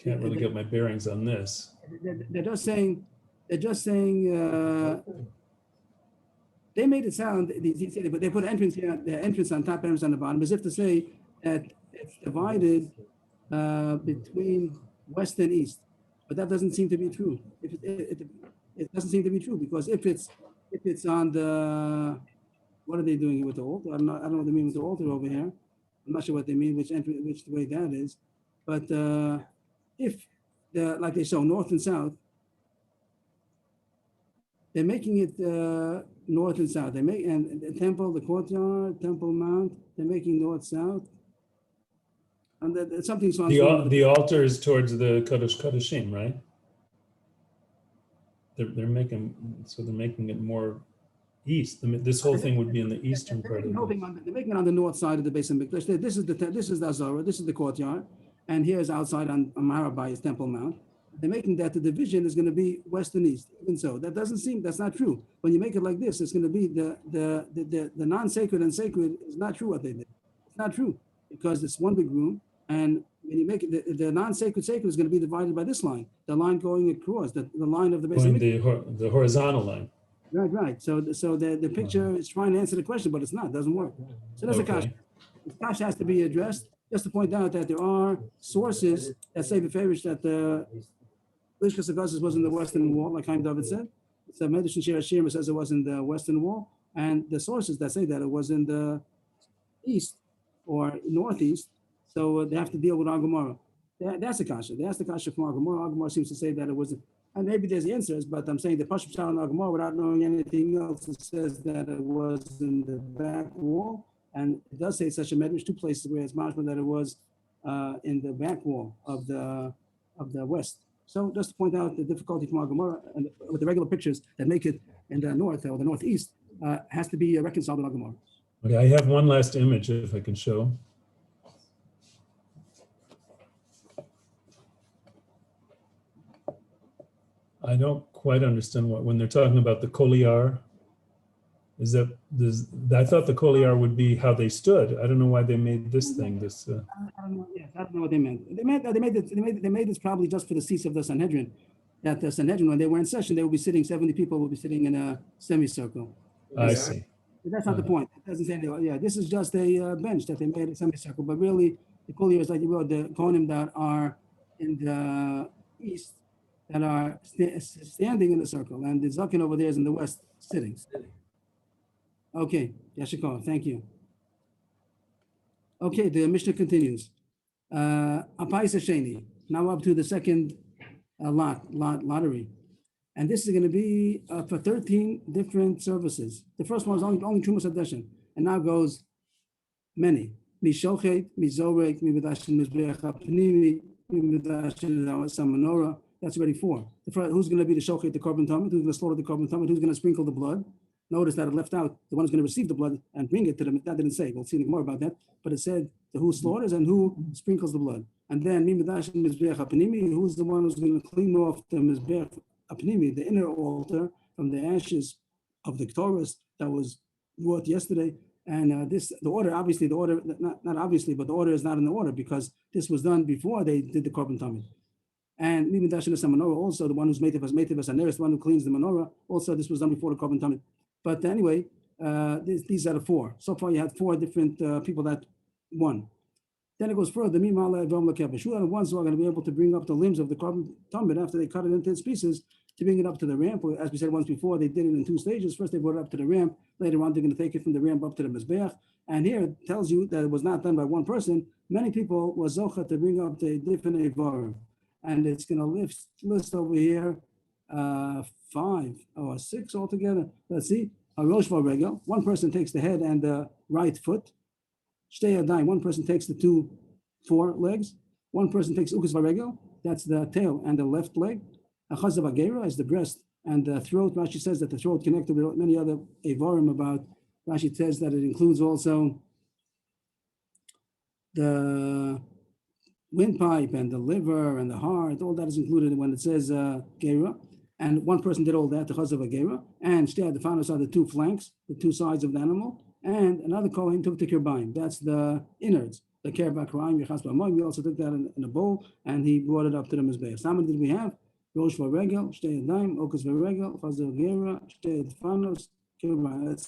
can't really get my bearings on this. They're just saying. They made it sound, but they put entrance here, the entrance on top, entrance on the bottom, as if to say that it's divided between west and east. But that doesn't seem to be true. It doesn't seem to be true, because if it's on the, what are they doing here with the altar? I don't know what they mean with the altar over here. I'm not sure what they mean, which way that is. But if like they show north and south, they're making it north and south. And the temple, the courtyard, Temple Mount, they're making north south. And something's on the altar is towards the Kodesh Kodeshim, right? They're making it more east. This whole thing would be in the eastern part of it. They're making it on the north side of the Beis Hamikdash. This is the Azara, this is the courtyard, and here's outside on Marabai is Temple Mount. They're making that the division is going to be west and east. Even so, that's not true. When you make it like this, it's going to be the non-sacred and sacred is not true what they did. It's not true, because it's one big room, and when you make it, the non-sacred sacred is going to be divided by this line, the line going across, the line of the Beis Hamikdash. The horizontal line. Right. So the picture is trying to answer the question, but it's not. It doesn't work. So that's a kasha. The kasha has to be addressed. Just to point out that there are sources that say beferish that the Lichas Agazis was in the western wall, like Chaim David said. So Medrash and Shir Hashirim says it was in the western wall, and the sources that say that it was in the east or northeast. So they have to deal with Agomara. That's the kasha. That's the kasha from Agomara. Agomara seems to say that it was. And maybe there's answers, but I'm saying the Pashut Shal and Agomar, without knowing anything else, it says that it was in the back wall, and it does say such a medrash, two places where it's mashma that it was in the back wall of the west. So just to point out the difficulty from Agomar and with the regular pictures that make it in the north or the northeast has to be reconciled with Agomar. Okay, I have one last image if I can show. I don't quite understand when they're talking about the koliyar. I thought the koliyar would be how they stood. I don't know why they made this thing. I don't know. Yeah, I don't know what they meant. They made this probably just for the seats of the Sanhedrin. That the Sanhedrin, when they were in session, they would be sitting, 70 people would be sitting in a semicircle. I see. But that's not the point. It doesn't say anything. Yeah, this is just a bench that they made a semicircle. But really, the cool here is like you wrote, the Kohanim that are in the east that are standing in the circle, and the Zakin over there is in the west sitting. Okay, Yashikov, thank you. Okay, the Mishnah continues. Apais Hasheni. Now up to the second lottery. And this is going to be for 13 different services. The first one is only Trumas Hadeshin, and now goes many. Mishochet, Mizorek, Mibadashin Mizbeach Apnimi, Mibadashin Samanora. That's already 4. The first, who's going to be the Shochet, the Korban Tamid? Who's going to slaughter the Korban Tamid? Who's going to sprinkle the blood? Notice that it left out the one who's going to receive the blood and bring it to them. That didn't say. We'll see more about that. But it said who slaughters and who sprinkles the blood. And then Mibadashin Mizbeach Apnimi, who's the one who's going to clean off the Mizbeach Apnimi, the inner altar, from the ashes of the Ktoros that was brought yesterday. And the order, obviously, not obviously, but the order is not in the order because this was done before they did the Korban Tamid. And Mibin Dashin Menorah, also the one who's Meitiv Asaneris, the one who cleans the menorah, also this was done before the Korban Tamid. But anyway, these are the 4. So far, you had 4 different people that won. Then it goes further. The ones who are going to be able to bring up the limbs of the Korban Tamid after they cut it into its pieces to bring it up to the ramp. As we said once before, they did it in 2 stages. First, they brought it up to the ramp. Later on, they're going to take it from the ramp up to the Mizbeach. And here it tells you that it was not done by one person. Many people were zocha to bring up the different evarim. And it's going to list over here 5 or 6 altogether. Let's see. A rosh v'regel. One person takes the head and the right foot. Shtei yadayim. One person takes the 2 forelegs. One person takes ukas v'regel. That's the tail and the left leg. A chazav agera is the breast and the throat. Rashi says that the throat connected with many other evarim about. Rashi says that it includes also the windpipe and the liver and the heart. All that is included when it says gera. And one person did all that, the chazav agera. And shtei the fanos are the 2 flanks, the 2 sides of the animal. And another kohen took the kirbayim. That's the innards. The kerbak ra'im yechas b'amoy. We also took that in a bowl and he brought it up to the mizbeach. How many did we have? Rosh v'regel, shtei yadayim, okus v'regel, chazav agera, shtei fanos, kirbayim. That's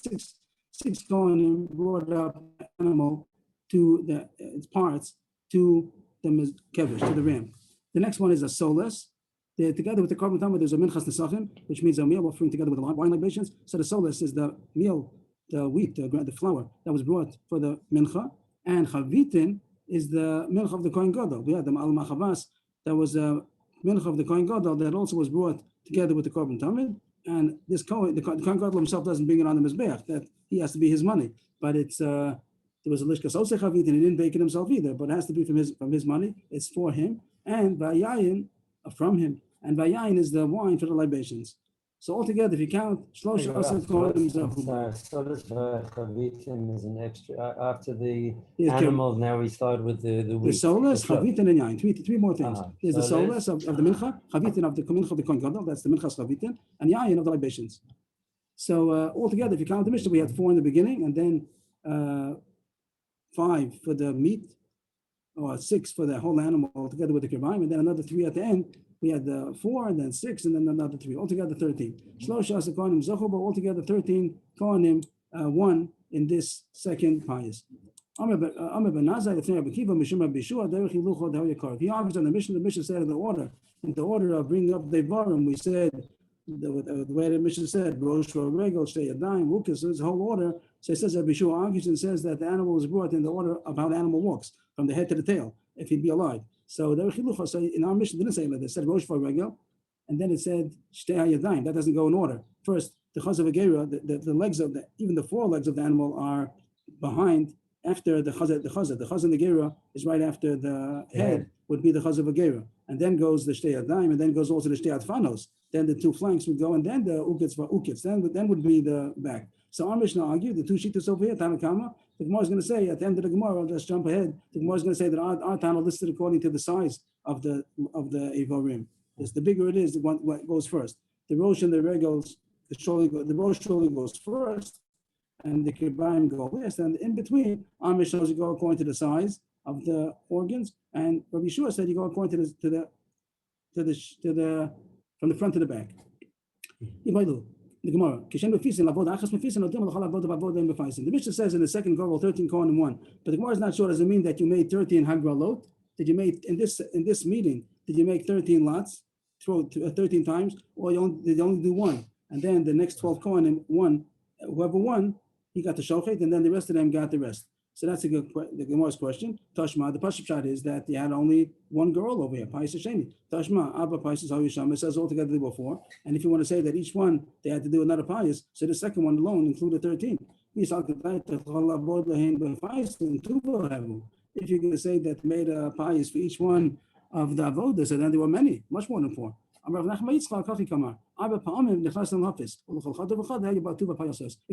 6 kohanim brought up the animal to its parts to the kevish, to the ram. The next one is a solus. Together with the Korban Tamid, there's a minchas nesachim, which means a meal offering together with the wine libations. So the solus is the meal, the wheat, the flour that was brought for the mincha, and chavitin is the mincha of the Kohen Gadol. We had the Ma'al Machavas, that was a mincha of the Kohen Gadol that also was brought together with the Korban Tamid. And this Kohen, the Kohen Gadol himself doesn't bring it on the Mizbeach, that he has to be his money. But it's there was a lishkas oseh chavitin, he didn't bake it himself either, but it has to be from his money. It's for him, and vayayin from him. And vayayin is the wine for the libations. So altogether, if you count, shlosh asad kohanim zachu. So this chavitin is an extra after the Yes, animal. Now we start with the The wheat. solus, chavitin, and yayin. Three more things. There's the So solus of the mincha, chavitin of the mincha of the Kohen Gadol. That's the minchas chavitin, and yayin of the libations. So altogether, if you count the Mishnah, we had 4 in the beginning, and then 5 for the meat, or 6 for the whole animal together with the kirbayim, and then another 3 at the end. We had 4, and then 6, and then another 3. Altogether 13. Shlosh asa kohanim zochu, but altogether 13 kohanim won in this second pious. He argues on the mission. The mission said in the order of bringing up the varim. We said the way the mission said, rosh v'regel, shtei yadayim, ukas. This whole order. So it says that Bishua argues and says that the animal was brought in the order of how the animal walks, from the head to the tail, if he'd be alive. So in our mission, it didn't say that. It said rosh v'regel, and then it said shtei yadayim. That doesn't go in order. First, the chazav agera, the legs of even the 4 legs of the animal are behind. After the chazah and the gera is right after the head would be the chazav agera, and then goes the shtei yadayim, and then goes also the shtei adfanos. Then the 2 flanks would go, and then the ukitz v'ukitz. Then would be the back. So our Mishnah argued the 2 shittas over here, Tanakama. The Gemara is going to say at the end of the Gemara, I'll just jump ahead. The Gemara is going to say that our Tana listed according to the size of the evarim. The bigger it is, the one what goes first. The rosh and the regels, the rosh surely goes first, and the kirbayim go last. And in between, our Mishnah go according to the size of the organs. And Rabbi Yeshua said you go according from the front to the back. The Gemara. The Mishnah says in the second Gogol 13 Kohen and 1. But the Gemara is not sure. Does it mean that you made 13 Hagralot? Did you make in this meeting? Did you make 13 lots, 13 times, or did you only do one? And then the next 12 Kohen and one, whoever won, he got the shochet, and then the rest of them got the rest. So that's the Gemara's question. Tashma, the Pashup shot is that you had only one girl over here, Pais Sheni. Tashma, Abba Pais is Hayusham. It says altogether there were 4. And if you want to say that each one they had to do another Pais, so the second one alone included 13. If you're going to say that made a Pais for each one of the avodas, so then there were many, much more than 4. It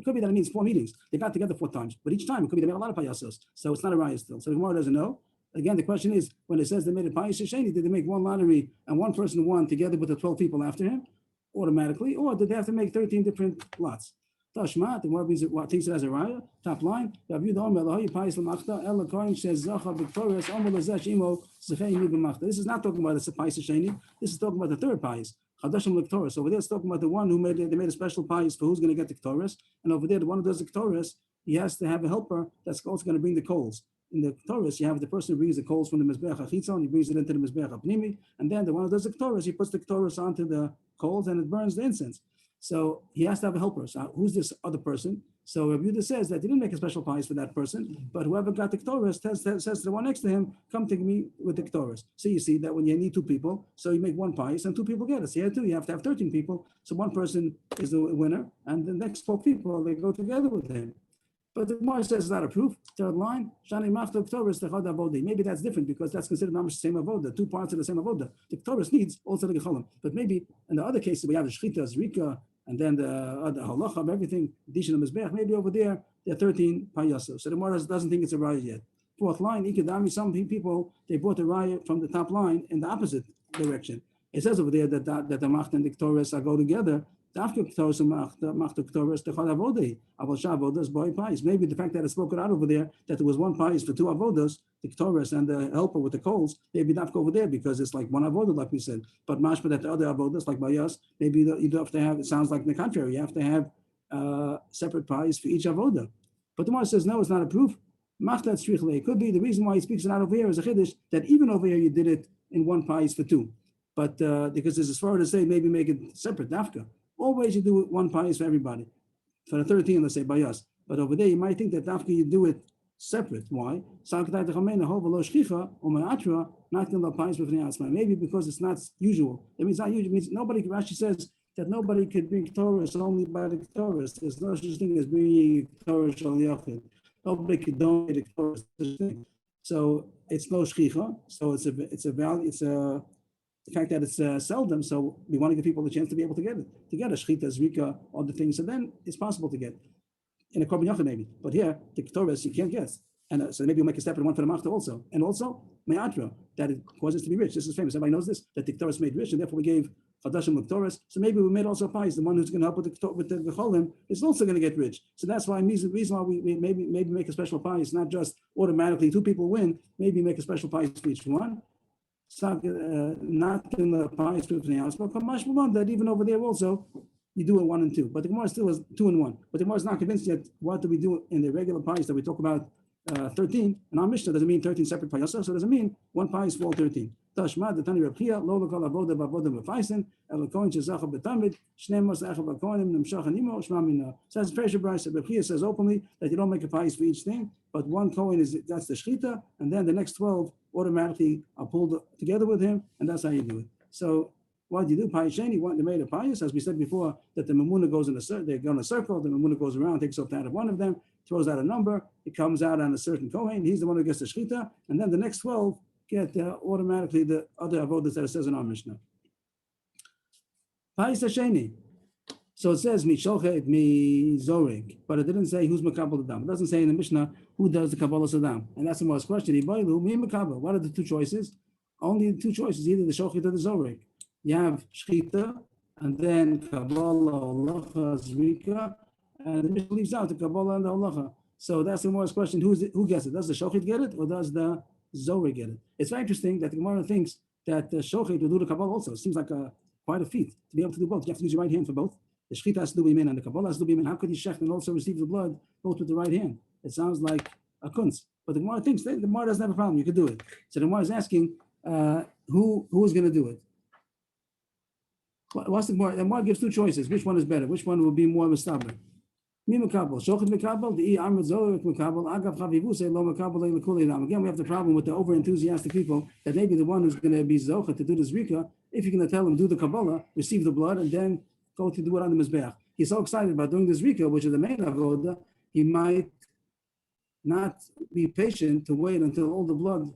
could be that it means 4 meetings. They got together 4 times, but each time it could be they made a lot of payasos. So it's not a raya still. So the Gemara doesn't know. Again, the question is, when it says they made a payas sheni, did they make one lottery and one person won together with the 12 people after him automatically, or did they have to make 13 different lots? Tashma, the Gemara takes it as a raya. Top line. This is not talking about the payas sheni. This is talking about the third payas. Chadashim Lektoris. Over there, it's talking about the one who made they made a special pies for who's going to get the Ktoris. And over there, the one who does the Ktoris, he has to have a helper that's also going to bring the coals. In the Ktoris, you have the person who brings the coals from the Mizbeach HaChitzon, he brings it into the Mizbeach HaPnimi, and then the one who does the Ktoris, he puts the Ktoris onto the coals and it burns the incense. So he has to have a helper. So who's this other person? So Rabbi Yehuda says that he didn't make a special pies for that person, but whoever got the Ktoris says to the one next to him, come to me with the Ktoris. So you see that when you need 2 people, so you make one pies and 2 people get it. So you have to have 13 people. So one person is the winner, and the next 4 people, they go together with him. But the Gemara says it's not a proof. Third line, Shani Machto Ktoris Techad Avodi. Maybe that's different because that's considered not the same avoda, 2 parts of the same avoda. The Ktoris needs also the Gecholim. But maybe in the other cases we have the Shchita, Zrika, and then the halacha of everything, Dishin and Mizbeach, maybe over there, there are 13 payasos. So the Gemara doesn't think it's a raya yet. 4th line, Ikadami, some people, they brought the raya from the top line in the opposite direction. It says over there that the Macht and the Ktoris go together. Maybe the fact that it's spoken out over there, that there was one pies for 2 avodas, the Ktoris and the helper with the coals, maybe not go over there because it's like one avodah, like we said. But mashma that the other avodas, like bayas, maybe you have to have, it sounds like the contrary, you have to have separate pies for each avodah. But the Gemara says, no, it's not a proof. It could be the reason why he speaks it out over here is a chiddush, that even over here you did it in one pies for 2. But because there's a svara to say, maybe make it separate, dafka. Always you do it 1 pies for everybody. For the 13, let's say bayas. But over there, you might think that after you do it separate. Why? Maybe because it's not usual. It means not usual. It means nobody, Rashi says that nobody could bring Torah only by the Torah. There's no such thing as bringing Torah shal yachid. Nobody could donate a Torah. So it's no shchicha. So it's a value. It's a the fact that it's seldom, so we want to give people the chance to be able to get it, shchita, zrika, all the things. So then it's possible to get in a korban yachid maybe. But here, the Ktoris you can't guess, and so maybe you'll make a separate one for the machta also, and also me'atra, that it causes to be rich. This is famous. Everybody knows this, that the Ktoris made rich, and therefore we gave chadashim l'Ktoris. So maybe we made also pies. The one who's going to help with the cholim is also going to get rich. So that's why the reason why we maybe make a special pie. It's not just automatically 2 people win. Maybe make a special pie for each one. Not in the pies for the house, but that even over there also you do it 1 and 2. But the Gemara still is 2 and 1. But the Gemara is not convinced yet. What do we do in the regular pies that we talk about? 13, and our Mishnah doesn't mean 13 separate pies, so it doesn't mean 1 pie is for all 13. Tashma, the Tani Reb Chia, lo lokal avoda bavoda b'faisen, el kohen shezacha b'tamid, shnei mos echa b'kohenim nemshach animo shma mina. Says Pesha Bryce, Reb Chia says openly that you don't make a pies for each thing, but 1 kohen that's the shchita, and then the next 12 automatically are pulled together with him, and that's how you do it. So what do you do? Pies sheni, they made a pies, as we said before, that the mamuna goes in a circle, they go in a circle, the mamuna goes around, takes off out of one of them, throws out a number, it comes out on a certain kohen, he's the one who gets the shchita, and then the next 12 get automatically the other avodas that it says in our Mishnah. Pies sheni. So it says mi shochet mi zorik, but it didn't say who's makabel the dam. It doesn't say in the Mishnah who does the kabbalah sadam, and that's the most question. What are the 2 choices? Only the 2 choices, either the shochet or the zorik. You have shchita, and then kabbalah, halacha, zrika, and the Mishnah leaves out the kabbalah and the halacha. So that's the most question: who gets it? Does the shochet get it, or does the Zohar get it. It's very interesting that the Gemara thinks that the Shochet will do the Kabbalah also. It seems like quite a feat to be able to do both. You have to use your right hand for both. The Shechita has to do Bimin and the Kabbalah has to do Bimin. How could he Shech and also receive the blood both with the right hand? It sounds like a kunz. But the Gemara thinks that the Gemara doesn't have a problem. You could do it. So the Gemara is asking who is going to do it. What's the Gemara? The Gemara gives two choices. Which one is better? Which one will be more mistabel? Mi mekabel, shochet mekabel, the amr zorik mekabel, agav chavivu say lo mekabel lekuli lam. Again, we have the problem with the over enthusiastic people that maybe the one who's going to be zochet to do the zrika, if you're going to tell him do the Kabbalah, receive the blood, and then go to do it on the mizbeach. He's so excited about doing the zrika, which is the main avoda, he might not be patient to wait until all the blood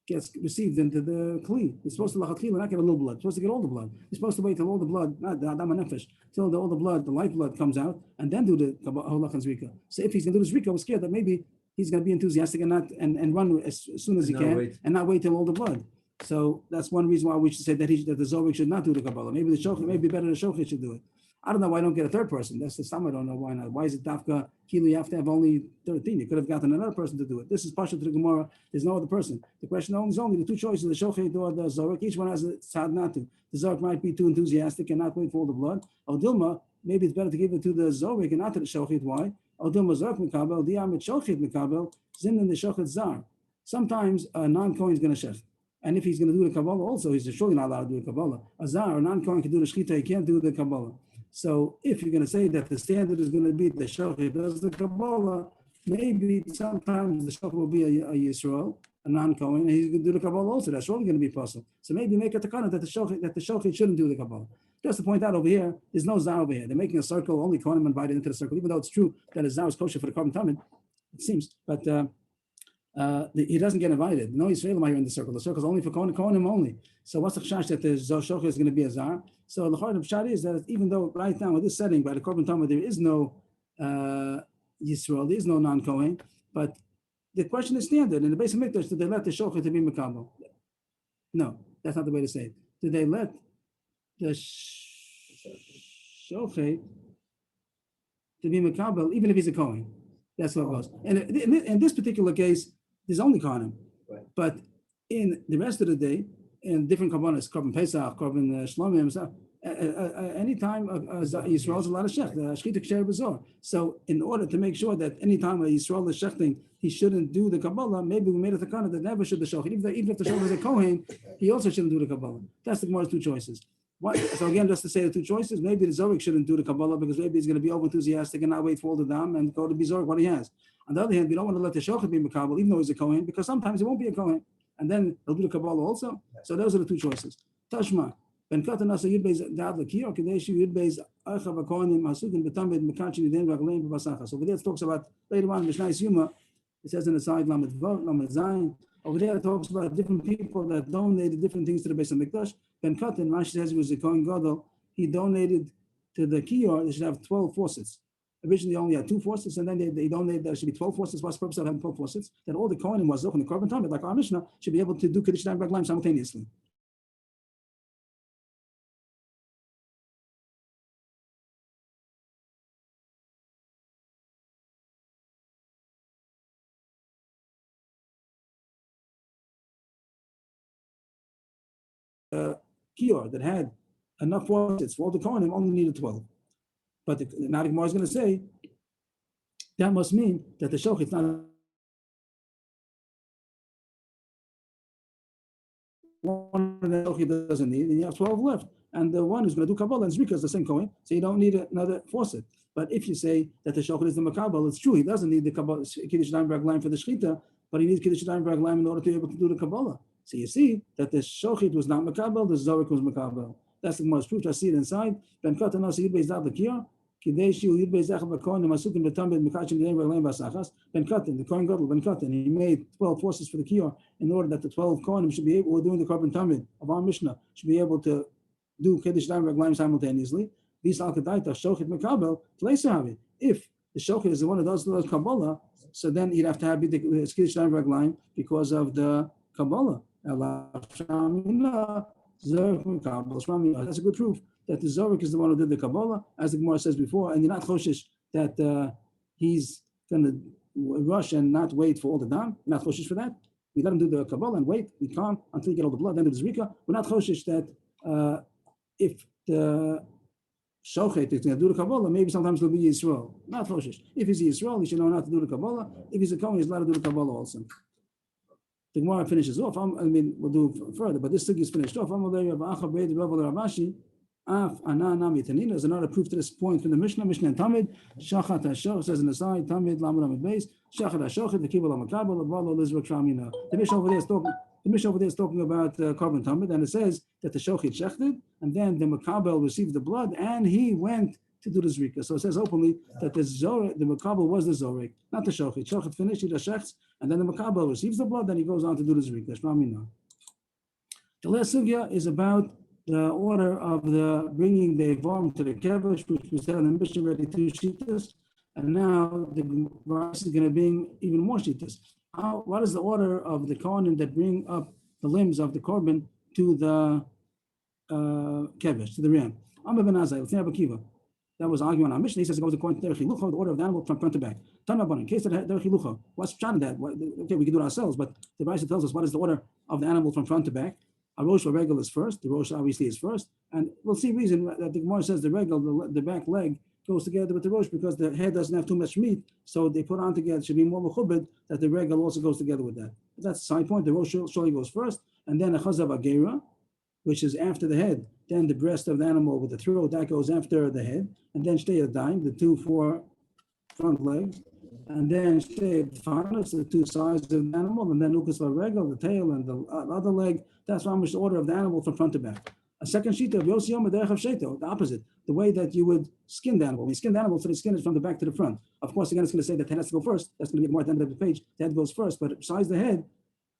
gets received into the kli. He's supposed to lachatchila not get a little blood. He's supposed to get all the blood. He's supposed to wait till all the blood, not the adam nefesh, till all the blood, the life blood comes out, and then do the holach and zrika. So if he's going to do the zrika, we're scared that maybe he's going to be enthusiastic and not and run as soon as he can and not wait till all the blood. So that's one reason why we should say that the zorik should not do the Kabbalah. Maybe the shochet, maybe better the shochet should do it. I don't know why I don't get a third person. That's the sum. I don't know why not. Why is it dafka kilo? You have to have only 13. You could have gotten another person to do it. This is partial to the Gemara. There's no other person. The question is only the two choices: the shochet or the zorik. Each one has a tzad not to. The zorik might be too enthusiastic and not wait for all the blood. Or Dilma, maybe it's better to give it to the zorik and not to the shochet. Why? Or Dilma zorik mikabel, diamit shochet mikabel, zimnin the shochet zar. Sometimes a non-Kohen is going to shech. And if he's going to do the Kabbalah also, he's surely not allowed to do the Kabbalah. A zar, a non-Kohen can do the shechita, he can't do the Kabbalah. So if you're going to say that the standard is going to be the shochet does the Kabbalah, maybe sometimes the shochet will be a Yisrael, a non-Kohen, and he's going to do the Kabbalah also. That's surely going to be possible. So maybe make a takana that the shochet shouldn't do the Kabbalah. Just to point out over here, there's no zar over here. They're making a circle, only Kohanim invited into the circle, even though it's true that a zar is kosher for the Korban Tamid, it seems. But he doesn't get invited. No Yisraelim are here in the circle. The circle is only for Kohanim only. So what's the chash that the shochet is going to be a zar? So the Chorah of Pshat is that even though right now in this setting by the Korban Tamid there is no Yisrael, there is no non-Kohen, but the question is standard. In the Beis Hamikdash, did they let the shochet to be mekabel? No, that's not the way to say it. Did they let the shochet to be mekabel even if he's a Kohen? That's what it was. And in this particular case, there's only Kohanim. Right. But in the rest of the day, in different Korbanos, Korban Pesach, Korban Shlomim, anytime Yisrael is allowed to shech, the Shechita Ksher B'Zor. So in order to make sure that anytime a Yisrael is shechting, he shouldn't do the Kabbalah, maybe we made a takana that never should the shochet. Even if the shochet is a Kohen, he also shouldn't do the Kabbalah. That's the Gemara's two choices. So again, just to say the two choices, maybe the Zorik shouldn't do the Kabbalah because maybe he's going to be over enthusiastic and not wait for all the dam and go to be Zorik what he has. On the other hand, we don't want to let the shochet be Makabal, even though he's a Kohen, because sometimes he won't be a Kohen. And then he'll do the Kabbalah also. So those are the two choices. Tashma. Ben katan asa yudbeis dad lakir kadeshu yudbeis archa vakonim asukin betamid mekachi yudin ragleim b'basachas. Over there it talks about later on Mishnah Yuma. It says in the side Lamed Vav, Lamed Zayin. Over there it talks about different people that donated different things to the Beis Hamikdash. Ben Katan, Rashi says he was a Kohen Gadol. He donated to the Kior. They should have 12 faucets. Originally, only had 2 faucets, and then they donated there should be 12 faucets. What's the purpose of having 12 faucets? That all the Kohanim was in the Korban Tamid, like our Mishnah, should be able to do Kiddush and Raglaim simultaneously. Kior that had enough faucets for all the Kohanim only needed 12. But the Gemara is going to say that must mean that the shochet is not one of the shochet doesn't need, and you have 12 left. And the one who's going to do Kabbalah and Zrika is the same Kohen, so you don't need another faucet. But if you say that the shochet is the Makabal, it's true, he doesn't need the Kabbalah, Kiddush Dayim Raglaim for the Shechita, but he needs Kiddush Dayim Raglaim in order to be able to do the Kabbalah. So you see that the shochet was not Makabal, the Zorik was Makabal. That's the most proof. I see it inside. Ben Katan also Yud Beis Dad Lakir. Kideshi Yud Beis Zechel Vakonim Masukim Betamid Mekachim Yudin Raglaim Basachas. Ben Katan, the Kohen Gadol, Ben Katan, he made 12 forces for the Kior in order that the 12 Kohanim should be able, or doing the Korban Tamid of our Mishnah, should be able to do Kiddush Dayim Raglaim simultaneously. These Al Kadaita Shochet Makabel Tleisahavi. If the Shochet is the one that does the Kabbalah, so then you'd have to have the Kiddush Dayim Raglaim because of the Kabbalah. That's a good proof that the Zorik is the one who did the Kabbalah, as the Gemara says before, and you're not choshish that he's going to rush and not wait for all the dam. You're not choshish for that. we let him do the Kabbalah and wait, we calm until you get all the blood, then do the Zrika. We're not choshish that if the Shochet is going to do the Kabbalah, maybe sometimes it'll be Yisrael. Not choshish. If he's Yisrael, he should know not to do the Kabbalah. If he's a Kohen, he's allowed to do the Kabbalah also. The Gemara finishes off. We'll do further, but this thing is finished off. There's another proof to this point from the Mishnah. Mishnah and Tamid. Shachat HaShoch says in the side. Tamid Lamed Beis. Shachat HaShoch. The Kibbutz HaMakabel. Avalo Lizrak Shamina. The Mishnah over there is talking. The Mishnah over there is talking about Korban Tamid, and it says that the Shochit shechted, and then the Makabel received the blood, and he went to do the Zrika. So it says openly that the Makabel was the Zorek, not the Shochit. Shochit finished, he does shechts, and then the Makabel receives the blood, then he goes on to do the Zrika. Shramina. The last sugya is about the order of the bringing the Ivam to the Kevish, which we said in the Mishnah already 2 shitas, and now the Gemara is going to bring even more shitas. What is the order of the Kohanim that bring up the limbs of the Korban to the Kevish, to the Ram? Amar ben Azai, L'fnei Rabbi Akiva. That was arguing on our Mishnah. He says it goes according to Derech Hilucha, the order of the animal from front to back. Tanabon, in case of Derech Hilucha, what's Pshat in that? Okay, we can do it ourselves, but the Brisa tells us what is the order of the animal from front to back. A rosh regel is first. The rosh obviously is first, and we'll see reason that the Gemara says the regel, the back leg, goes together with the rosh because the head doesn't have too much meat, so they put on together. It should be more mechubed that the regel also goes together with that. But that's the side point. The rosh surely goes first, and then a chazav agera, which is after the head. Then the breast of the animal with the throat that goes after the head, and then shtei yadayim, the 2 front legs, and then shtei tfanos, the 2 sides of the animal, and then ukas regel, the tail, and the other leg. That's how much the order of the animal from front to back. A second sheet of Yossi Yom Derech of Sheto, the opposite, the way that you would skin the animal. When you skin the animal, so the skin is from the back to the front. Of course, again, it's going to say that the head has to go first. That's going to be more at the end of the page. The head goes first, but besides the head,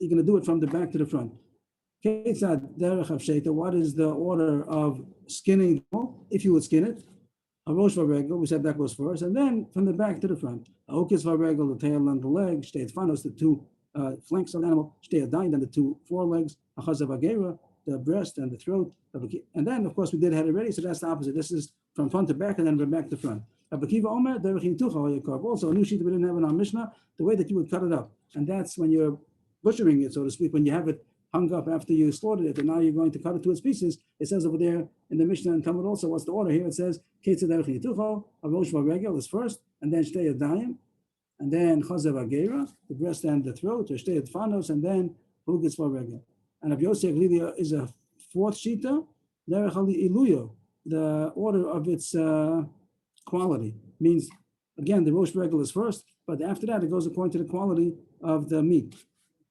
you're going to do it from the back to the front. Ketzad Derech of Sheto, what is the order of skinning the animal? If you would skin it, a rosh v'regel, we said that goes first, and then from the back to the front. A okis v'regel, the tail and the leg, shtei tfanos, the 2 flanks of the animal, shtei yadayim, then the 2 forelegs, a chazav agera, the breast and the throat, and then of course we did head already, so that's the opposite. This is from front to back and then from back to front. Also a new sheet that we didn't have in our Mishnah, the way that you would cut it up, and that's when you're butchering it, so to speak, when you have it hung up after you slaughtered it, and now you're going to cut it to its pieces. It says over there in the Mishnah and Talmud also, what's the order here? It says a rosh v'regel is first, and then shtei yadayim, and then chazav agera, the breast and the throat, or shtei tfanos, and then hugis v'regel. And Rabbi Yossi Aglili is a 4th shita, Derech Iluyo, the order of its quality. Means, again, the rosh regel is first, but after that, it goes according to the quality of the meat.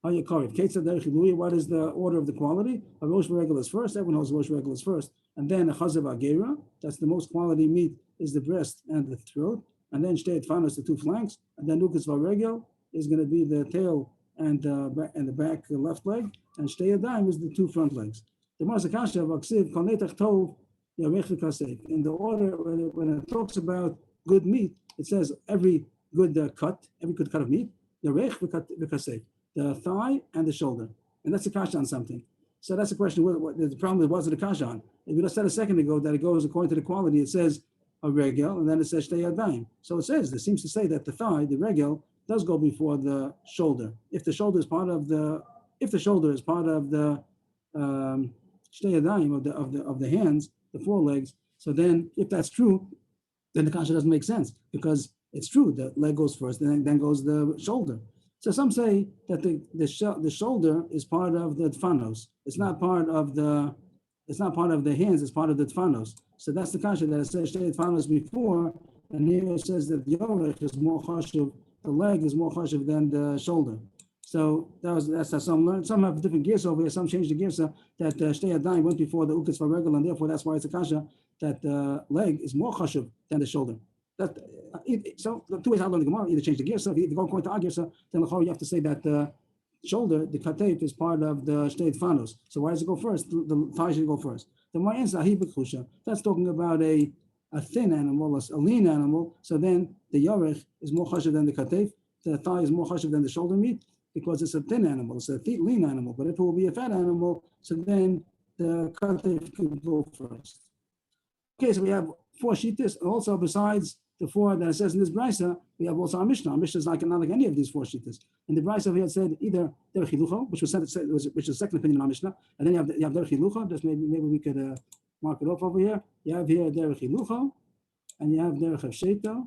What is the order of the quality? A rosh regel is first, everyone knows rosh regel is first, and then a chazav agera, that's the most quality meat, is the breast and the throat, and then shtei tfanos, the 2 flanks, and then lukas v'regel is going to be the tail and the back, the left leg, and shtei yadayim is the 2 front legs. The Marzakasha of Aksiv, Kol Netach Tov Yarech V'Kaseh. In the order, when it talks about good meat, it says every good cut of meat, Yarech V'Kaseh, the thigh and the shoulder. And that's a kasha on something. So that's the question, what the problem is, what's it a kasha on? If you just said a second ago that it goes according to the quality, it says a regel, and then it says shtei yadayim. So it says, it seems to say that the thigh, the regel, does go before the shoulder. If the shoulder is part of the shtei yadayim of the hands, the forelegs, so then if that's true, then the kasha doesn't make sense, because it's true the leg goes first, and then goes the shoulder. So some say that the shoulder is part of the tfanos. It's not part of the hands. It's part of the tfanos. So that's the kasha that it says shtei tfanos before, and here it says that the yorech is more chashuv. The leg is more chashuv than the shoulder. So that's how some learn. Some have different gears over here. Some change the gears that shtei yadayim went before the ukas v'regel, and therefore that's why it's a kasha that the leg is more chashuv than the shoulder. So the 2 ways I learn the Gemara, either change the gears. So if you go according to our gears, then you have to say that the shoulder, the katef, is part of the shtei tfanos. So why does it go first? The thigh should go first. The more answer ahibik, that's talking about a thin animal, a lean animal. So then the yorech is more chashuv than the katef. The thigh is more chashuv than the shoulder meat because it's a thin animal. It's a lean animal. But if it will be a fat animal, so then the katef could go first. Okay, so we have 4 shittas. Also, besides the four that it says in this brisa, we have also our Mishnah. Our Mishnah is like not like any of these four shittas. In the brisa, we had said either derech hilucha, which was the second opinion of our Mishnah, and then you have derech hilucha. Just maybe we could mark it off over here. You have here derech hilucha, and you have derech hafsheta,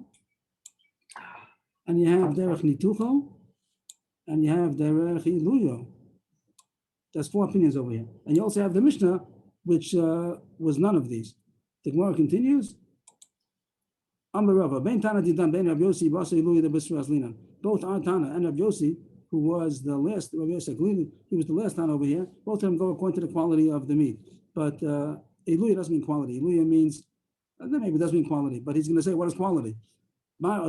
and you have derech nitucha, and you have derech hiluyo. There's four opinions over here, and you also have the Mishnah, which was none of these. The Gemara continues. Both our Tana and Rav Yossi, who was the last, Rav Yossi, he was the last Tana over here. Both of them go according to the quality of the meat. But Iluya doesn't mean quality. Iluya means, maybe it does mean quality, but he's going to say what is quality. Our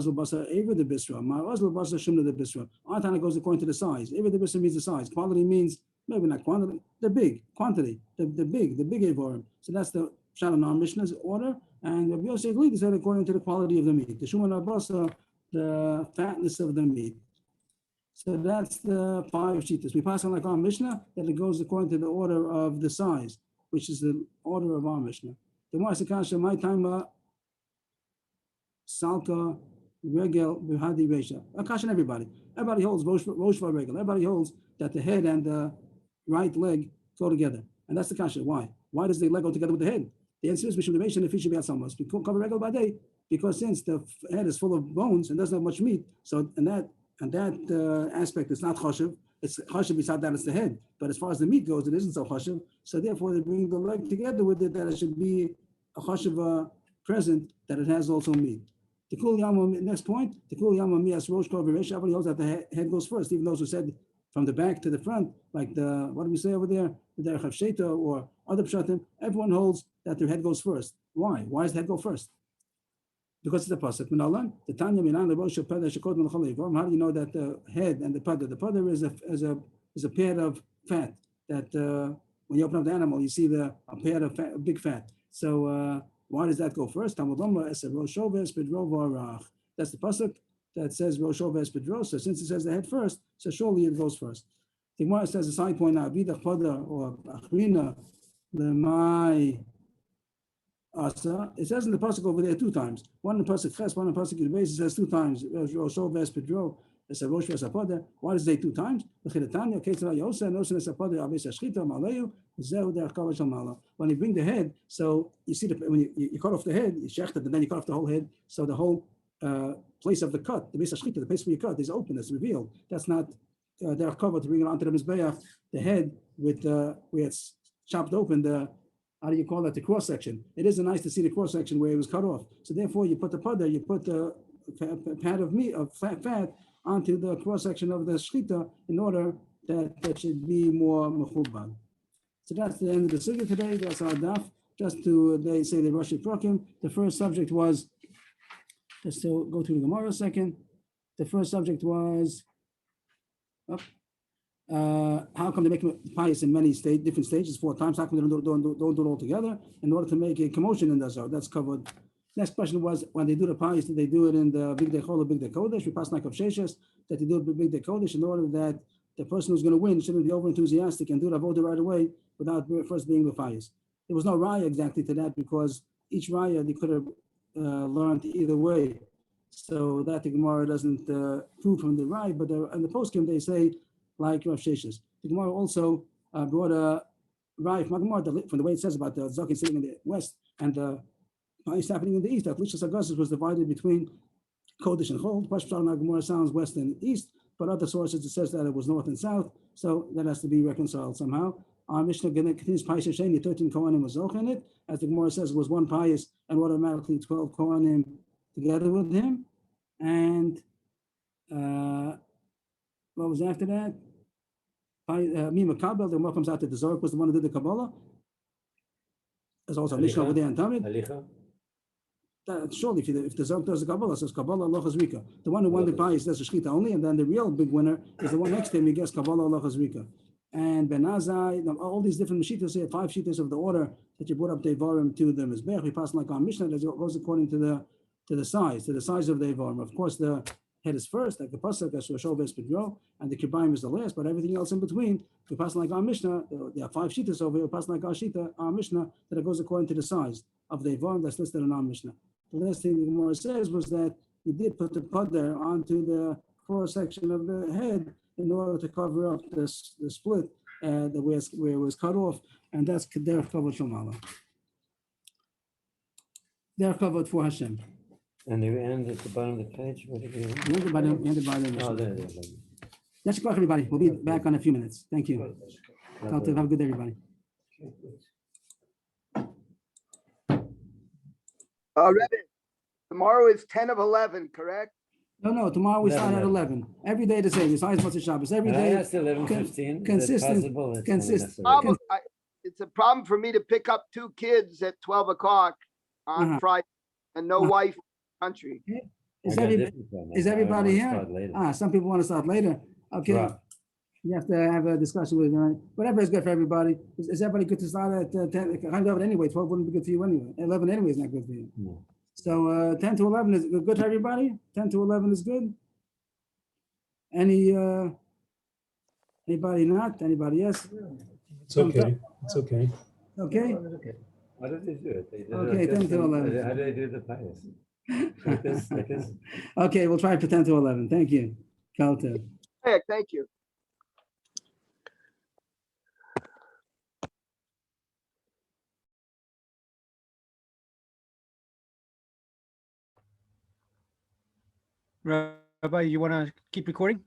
Tana goes according to the size. Ever the Bisra means the size. Quality means, maybe not quantity, the big, quantity, the big Evorim. So that's the Shalom Mishnah's order. And Rabbi Yosef Glili said according to the quality of the meat. The Shuman Abasa, the fatness of the meat. So that's the five shittas. We pass on like our Mishnah, that it goes according to the order of the size, which is the order of our Mishnah. The Marasakasha, my time, Salka, Regel, Bihadi Resha. Akasha, everybody. Everybody holds Rosh Regel. Everybody holds that the head and the right leg go together. And that's the kasha. Why? Why does the leg go together with the head? The answer is Mishum Devation, if he should be at some must. We cover Regel by day, because since the head is full of bones and doesn't have much meat, so and that aspect is not chashiv. It's chashiv beside that it's the head. But as far as the meat goes, it isn't so chashiv. So therefore, they bring the leg together with it, that it should be a chashiv present, that it has also meat. The Kul Yama, next point, the Kul Yama Mias Rosh Koviresh, everybody holds that the head goes first, even those who said from the back to the front, like what do we say over there, the Derech Hafsheta or other Pshatim, everyone holds that their head goes first. Why? Why does the head go first? Because it's the pasuk. The Tanya Minan the Rosh Peder Shekod Melchalev. How do you know that the head and the Peder? The Peder is a pair of fat that when you open up the animal, you see a pair of fat, big fat. So why does that go first? That's the pasuk that says Rosh Ves Pedro. So since it says the head first, so surely it goes first. The Gemara says a side point now, Vidach Pada or Achrina Lemai Asa. It says in the pasuk over there two times. One in the pasuk Ches, one in the pasuk Yudbeis. It says two times Rosh Ves Pedro. It's a Rosh Ves Pada. Why does it say two times? When you bring the head, so you see when you cut off the head, you shecht it, and then you cut off the whole head. So the whole place of the cut, the place where you cut, is open, it's revealed. That's not they're covered to bring it onto the mizbeach. The head with where it's chopped open, how do you call that? The cross section. It isn't nice to see the cross section where it was cut off. So therefore, you put the pad there, you put the pad of meat of fat onto the cross section of the shchita in order that should be more mechubad. So that's the end of the sugya today. That's our daf. Just to they say the Rosh Prokim. The first subject was, just to go through the Gemara a second. The first subject was how come they make pious in many different stages 4 times? How come they don't do it all together in order to make a commotion in the Zohar? That's covered. Next question was, when they do the pious, did they do it in the Big Day Chol or Big Day Kodesh? We passed like of Sheshes that they do it Big Day Kodesh in order that the person who's going to win shouldn't be over enthusiastic and do the avodah right away without first being the pious. There was no raya exactly to that, because each raya they could have learned either way. So that the Gemara doesn't prove from the raya, but in the poskim they say like Rav Sheshes. The Gemara also brought a raya from the way it says about the Zakin sitting in the west and the pious happening in the east. That Lishas Augustus was divided between Kodesh and Chol. Pashpashal Gemara sounds west and east, but other sources it says that it was north and south. So that has to be reconciled somehow. Our Mishnah continues pious Sheni, 13 Kohanim was Zoch in it. As the Gemara says, it was one pious and automatically 12 Kohanim together with him. And what was after that? Mima Kabel, the Gemara comes out that the Zohar was the one who did the Kabbalah. There's also a Mishnah over there in Tamid. Surely, if the Zohar does the Kabbalah, says Kabbalah Allah Chazrika. The one who won the pious does the Shechita only, and then the real big winner is the one next to him. He gets Kabbalah Allah Chazrika. And Ben Azai, all these different Mashitas here, 5 Shitas of the order that you brought up the Evarim to the Mizbech. We pass like on Mishnah that goes according to the size of the Evarim. Of course, the head is first, like the Pasuk, as Roshov es Pedro, and the Kibayim is the last, but everything else in between, we pass like our Mishnah, there are 5 Shitas over here, we pass like our Mishnah, that it goes according to the size of the Evarim that's listed in our Mishnah. the last thing the Gemara says was that he did put the putter onto the cross section of the head in order to cover up the split where it was cut off, and that's derech kavod shamala. Derech kavod for Hashem. And they end at the bottom of the page. What did you? Handed by the Oh, there. Yes, go, everybody. We'll be back on in a few minutes. Thank you. Have a good day, everybody. Rebbe, tomorrow is 10 of 11, correct? No, tomorrow we start at 11. 11. Every day the same. Besides Motzei Shabbos, every And I day. asked 11:15. consistent- It's consistent- not necessary. It's a problem for me to pick up 2 kids at 12 o'clock on Uh-huh. Friday and no Uh-huh. wife in the country. Is I got every- different from that. is I everybody wanna here? start later. Some people want to start later. Okay. Right. You have to have a discussion with whatever is good for everybody. Is everybody good to start at 10? I'm good anyway. 12 wouldn't be good for you anyway. 11 anyway is not good for you. No. So 10 to 11 is good for everybody. 10 to 11 is good. Anybody not? Anybody yes? It's okay. It's okay. Okay. How did they do it? They did it Okay, like this 10 to and- 11. How do they do the pious? Like this, like this? Okay, we'll try for 10 to 11. Thank you. Kalta. Hey, thank you. Rabbi, you want to keep recording?